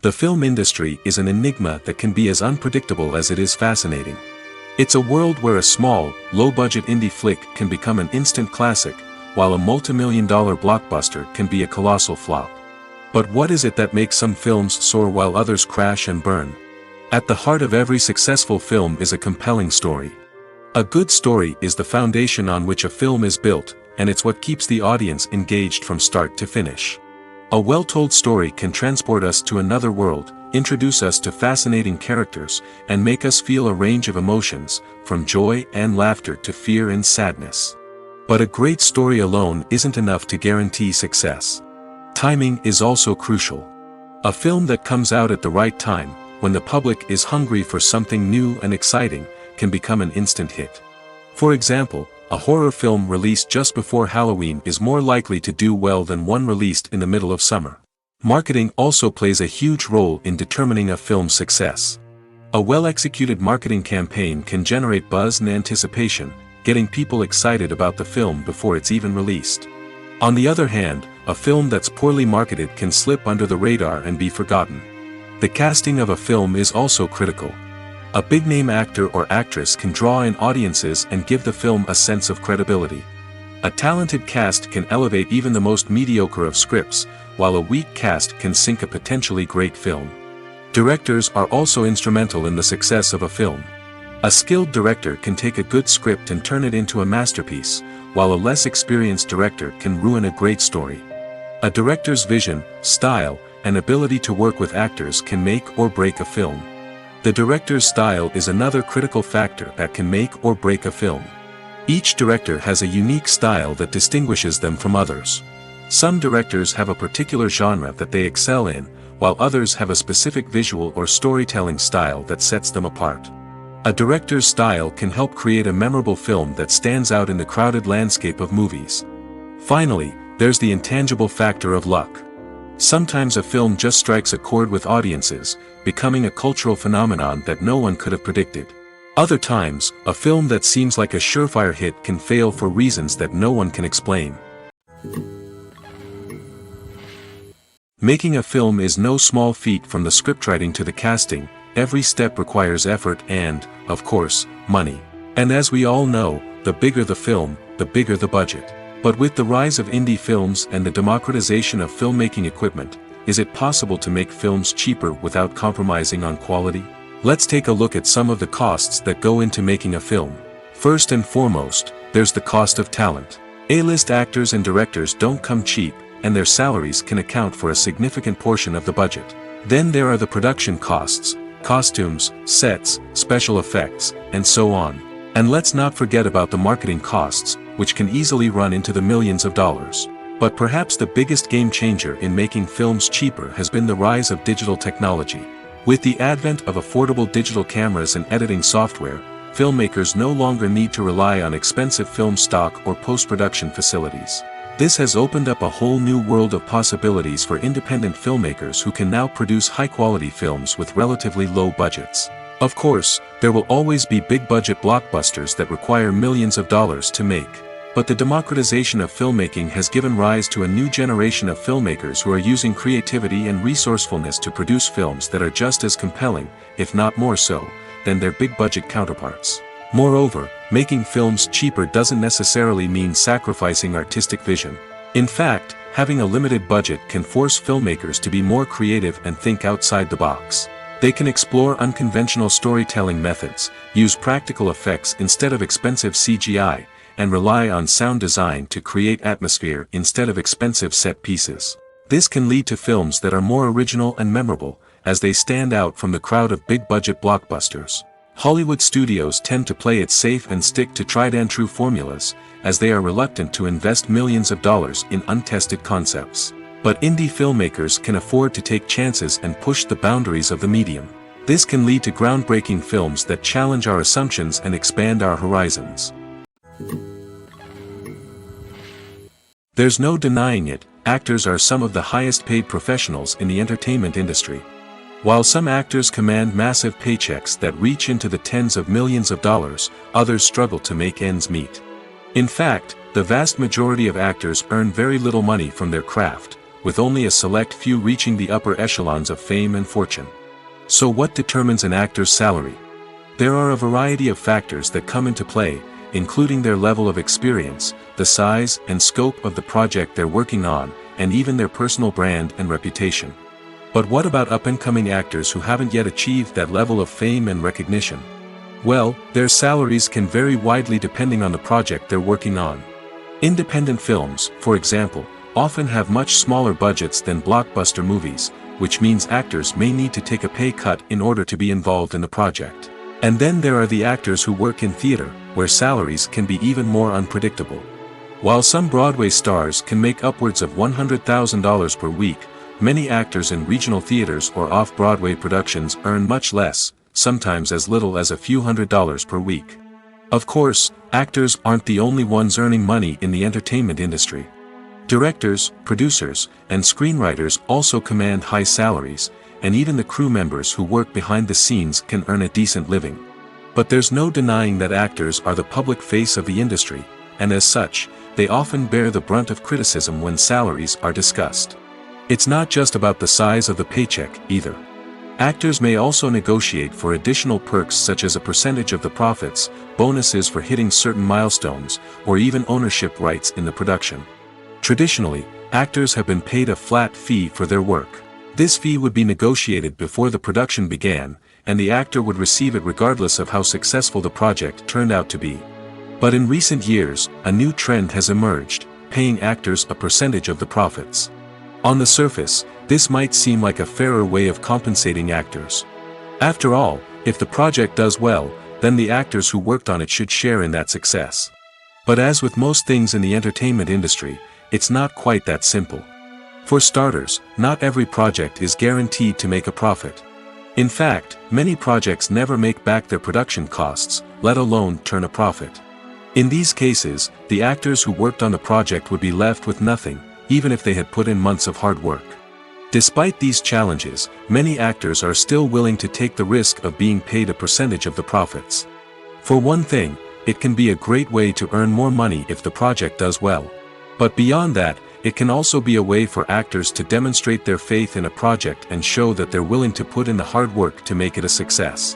S1: The film industry is an enigma that can be as unpredictable as it is fascinating. It's a world where a small, low-budget indie flick can become an instant classic, while a multi-million-dollar blockbuster can be a colossal flop. But what is it that makes some films soar while others crash and burn? At the heart of every successful film is a compelling story. A good story is the foundation on which a film is built, and it's what keeps the audience engaged from start to finish. A well-told story can transport us to another world, introduce us to fascinating characters, and make us feel a range of emotions, from joy and laughter to fear and sadness. But a great story alone isn't enough to guarantee success. Timing is also crucial. A film that comes out at the right time, when the public is hungry for something new and exciting, can become an instant hit. For example, a horror film released just before Halloween is more likely to do well than one released in the middle of summer. Marketing also plays a huge role in determining a film's success. A well-executed marketing campaign can generate buzz and anticipation, getting people excited about the film before it's even released. On the other hand, a film that's poorly marketed can slip under the radar and be forgotten. The casting of a film is also critical. A big-name actor or actress can draw in audiences and give the film a sense of credibility. A talented cast can elevate even the most mediocre of scripts, while a weak cast can sink a potentially great film. Directors are also instrumental in the success of a film. A skilled director can take a good script and turn it into a masterpiece, while a less experienced director can ruin a great story. A director's vision, style, and ability to work with actors can make or break a film. The director's style is another critical factor that can make or break a film. Each director has a unique style that distinguishes them from others. Some directors have a particular genre that they excel in, while others have a specific visual or storytelling style that sets them apart. A director's style can help create a memorable film that stands out in the crowded landscape of movies. Finally, there's the intangible factor of luck. Sometimes a film just strikes a chord with audiences, becoming a cultural phenomenon that no one could have predicted. Other times, a film that seems like a surefire hit can fail for reasons that no one can explain. Making a film is no small feat. From the scriptwriting to the casting, every step requires effort and, of course, money. And as we all know, the bigger the film, the bigger the budget. But with the rise of indie films and the democratization of filmmaking equipment, is it possible to make films cheaper without compromising on quality? Let's take a look at some of the costs that go into making a film. First and foremost, there's the cost of talent. A-list actors and directors don't come cheap, and their salaries can account for a significant portion of the budget. Then there are the production costs, costumes, sets, special effects, and so on. And let's not forget about the marketing costs, which can easily run into the millions of dollars. But perhaps the biggest game changer in making films cheaper has been the rise of digital technology. With the advent of affordable digital cameras and editing software, filmmakers no longer need to rely on expensive film stock or post-production facilities. This has opened up a whole new world of possibilities for independent filmmakers who can now produce high-quality films with relatively low budgets. Of course, there will always be big-budget blockbusters that require millions of dollars to make. But the democratization of filmmaking has given rise to a new generation of filmmakers who are using creativity and resourcefulness to produce films that are just as compelling, if not more so, than their big-budget counterparts. Moreover, making films cheaper doesn't necessarily mean sacrificing artistic vision. In fact, having a limited budget can force filmmakers to be more creative and think outside the box. They can explore unconventional storytelling methods, use practical effects instead of expensive CGI, and rely on sound design to create atmosphere instead of expensive set pieces. This can lead to films that are more original and memorable, as they stand out from the crowd of big-budget blockbusters. Hollywood studios tend to play it safe and stick to tried-and-true formulas, as they are reluctant to invest millions of dollars in untested concepts. But indie filmmakers can afford to take chances and push the boundaries of the medium. This can lead to groundbreaking films that challenge our assumptions and expand our horizons. There's no denying it, actors are some of the highest-paid professionals in the entertainment industry. While some actors command massive paychecks that reach into the tens of millions of dollars, others struggle to make ends meet. In fact, the vast majority of actors earn very little money from their craft, with only a select few reaching the upper echelons of fame and fortune. So what determines an actor's salary? There are a variety of factors that come into play, including their level of experience, the size and scope of the project they're working on, and even their personal brand and reputation. But what about up-and-coming actors who haven't yet achieved that level of fame and recognition? Well, their salaries can vary widely depending on the project they're working on. Independent films, for example, often have much smaller budgets than blockbuster movies, which means actors may need to take a pay cut in order to be involved in the project. And then there are the actors who work in theater, where salaries can be even more unpredictable. While some Broadway stars can make upwards of $100,000 per week, many actors in regional theaters or off-Broadway productions earn much less, sometimes as little as a few $100s per week. Of course, actors aren't the only ones earning money in the entertainment industry. Directors, producers, and screenwriters also command high salaries, and even the crew members who work behind the scenes can earn a decent living. But there's no denying that actors are the public face of the industry, and as such, they often bear the brunt of criticism when salaries are discussed. It's not just about the size of the paycheck, either. Actors may also negotiate for additional perks such as a percentage of the profits, bonuses for hitting certain milestones, or even ownership rights in the production. Traditionally, actors have been paid a flat fee for their work. This fee would be negotiated before the production began, and the actor would receive it regardless of how successful the project turned out to be. But in recent years, a new trend has emerged, paying actors a percentage of the profits. On the surface, this might seem like a fairer way of compensating actors. After all, if the project does well, then the actors who worked on it should share in that success. But as with most things in the entertainment industry, it's not quite that simple. For starters, not every project is guaranteed to make a profit. In fact, many projects never make back their production costs, let alone turn a profit. In these cases, the actors who worked on the project would be left with nothing, even if they had put in months of hard work. Despite these challenges, many actors are still willing to take the risk of being paid a percentage of the profits. For one thing, it can be a great way to earn more money if the project does well. But beyond that, it can also be a way for actors to demonstrate their faith in a project and show that they're willing to put in the hard work to make it a success.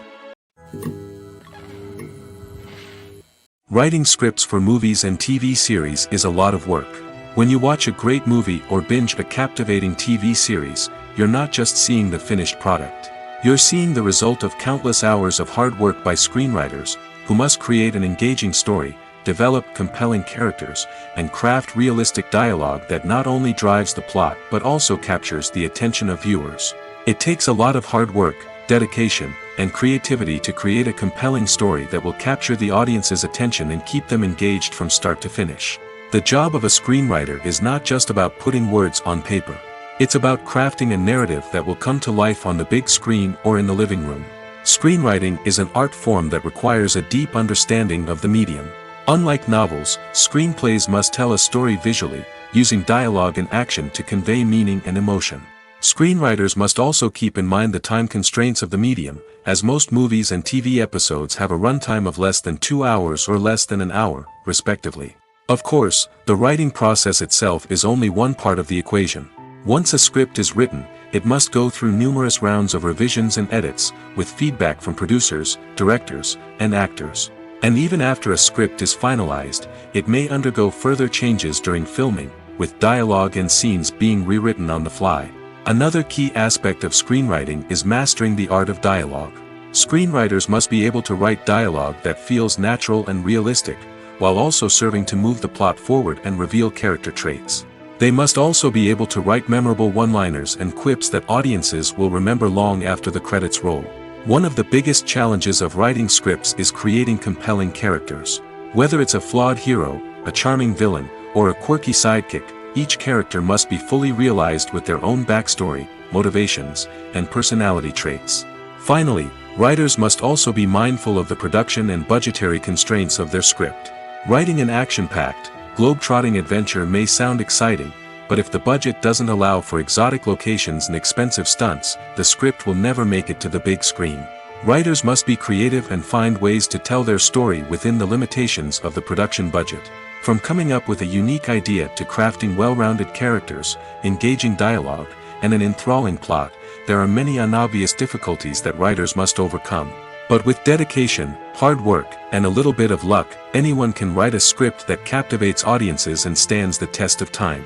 S1: Writing scripts for movies and TV series is a lot of work. When you watch a great movie or binge a captivating TV series, you're not just seeing the finished product. You're seeing the result of countless hours of hard work by screenwriters, who must create an engaging story, develop compelling characters, and craft realistic dialogue that not only drives the plot but also captures the attention of viewers. It takes a lot of hard work, dedication, and creativity to create a compelling story that will capture the audience's attention and keep them engaged from start to finish. The job of a screenwriter is not just about putting words on paper. It's about crafting a narrative that will come to life on the big screen or in the living room. Screenwriting is an art form that requires a deep understanding of the medium. Unlike novels, screenplays must tell a story visually, using dialogue and action to convey meaning and emotion. Screenwriters must also keep in mind the time constraints of the medium, as most movies and TV episodes have a runtime of less than 2 hours or less than an hour, respectively. Of course, the writing process itself is only one part of the equation. Once a script is written, it must go through numerous rounds of revisions and edits, with feedback from producers, directors, and actors. And even after a script is finalized, it may undergo further changes during filming, with dialogue and scenes being rewritten on the fly. Another key aspect of screenwriting is mastering the art of dialogue. Screenwriters must be able to write dialogue that feels natural and realistic, while also serving to move the plot forward and reveal character traits. They must also be able to write memorable one-liners and quips that audiences will remember long after the credits roll. One of the biggest challenges of writing scripts is creating compelling characters. Whether it's a flawed hero, a charming villain, or a quirky sidekick, each character must be fully realized with their own backstory, motivations, and personality traits. Finally, writers must also be mindful of the production and budgetary constraints of their script. Writing an action-packed, globe-trotting adventure may sound exciting, but if the budget doesn't allow for exotic locations and expensive stunts, the script will never make it to the big screen. Writers must be creative and find ways to tell their story within the limitations of the production budget. From coming up with a unique idea to crafting well-rounded characters, engaging dialogue, and an enthralling plot, there are many unobvious difficulties that writers must overcome. But with dedication, hard work, and a little bit of luck, anyone can write a script that captivates audiences and stands the test of time.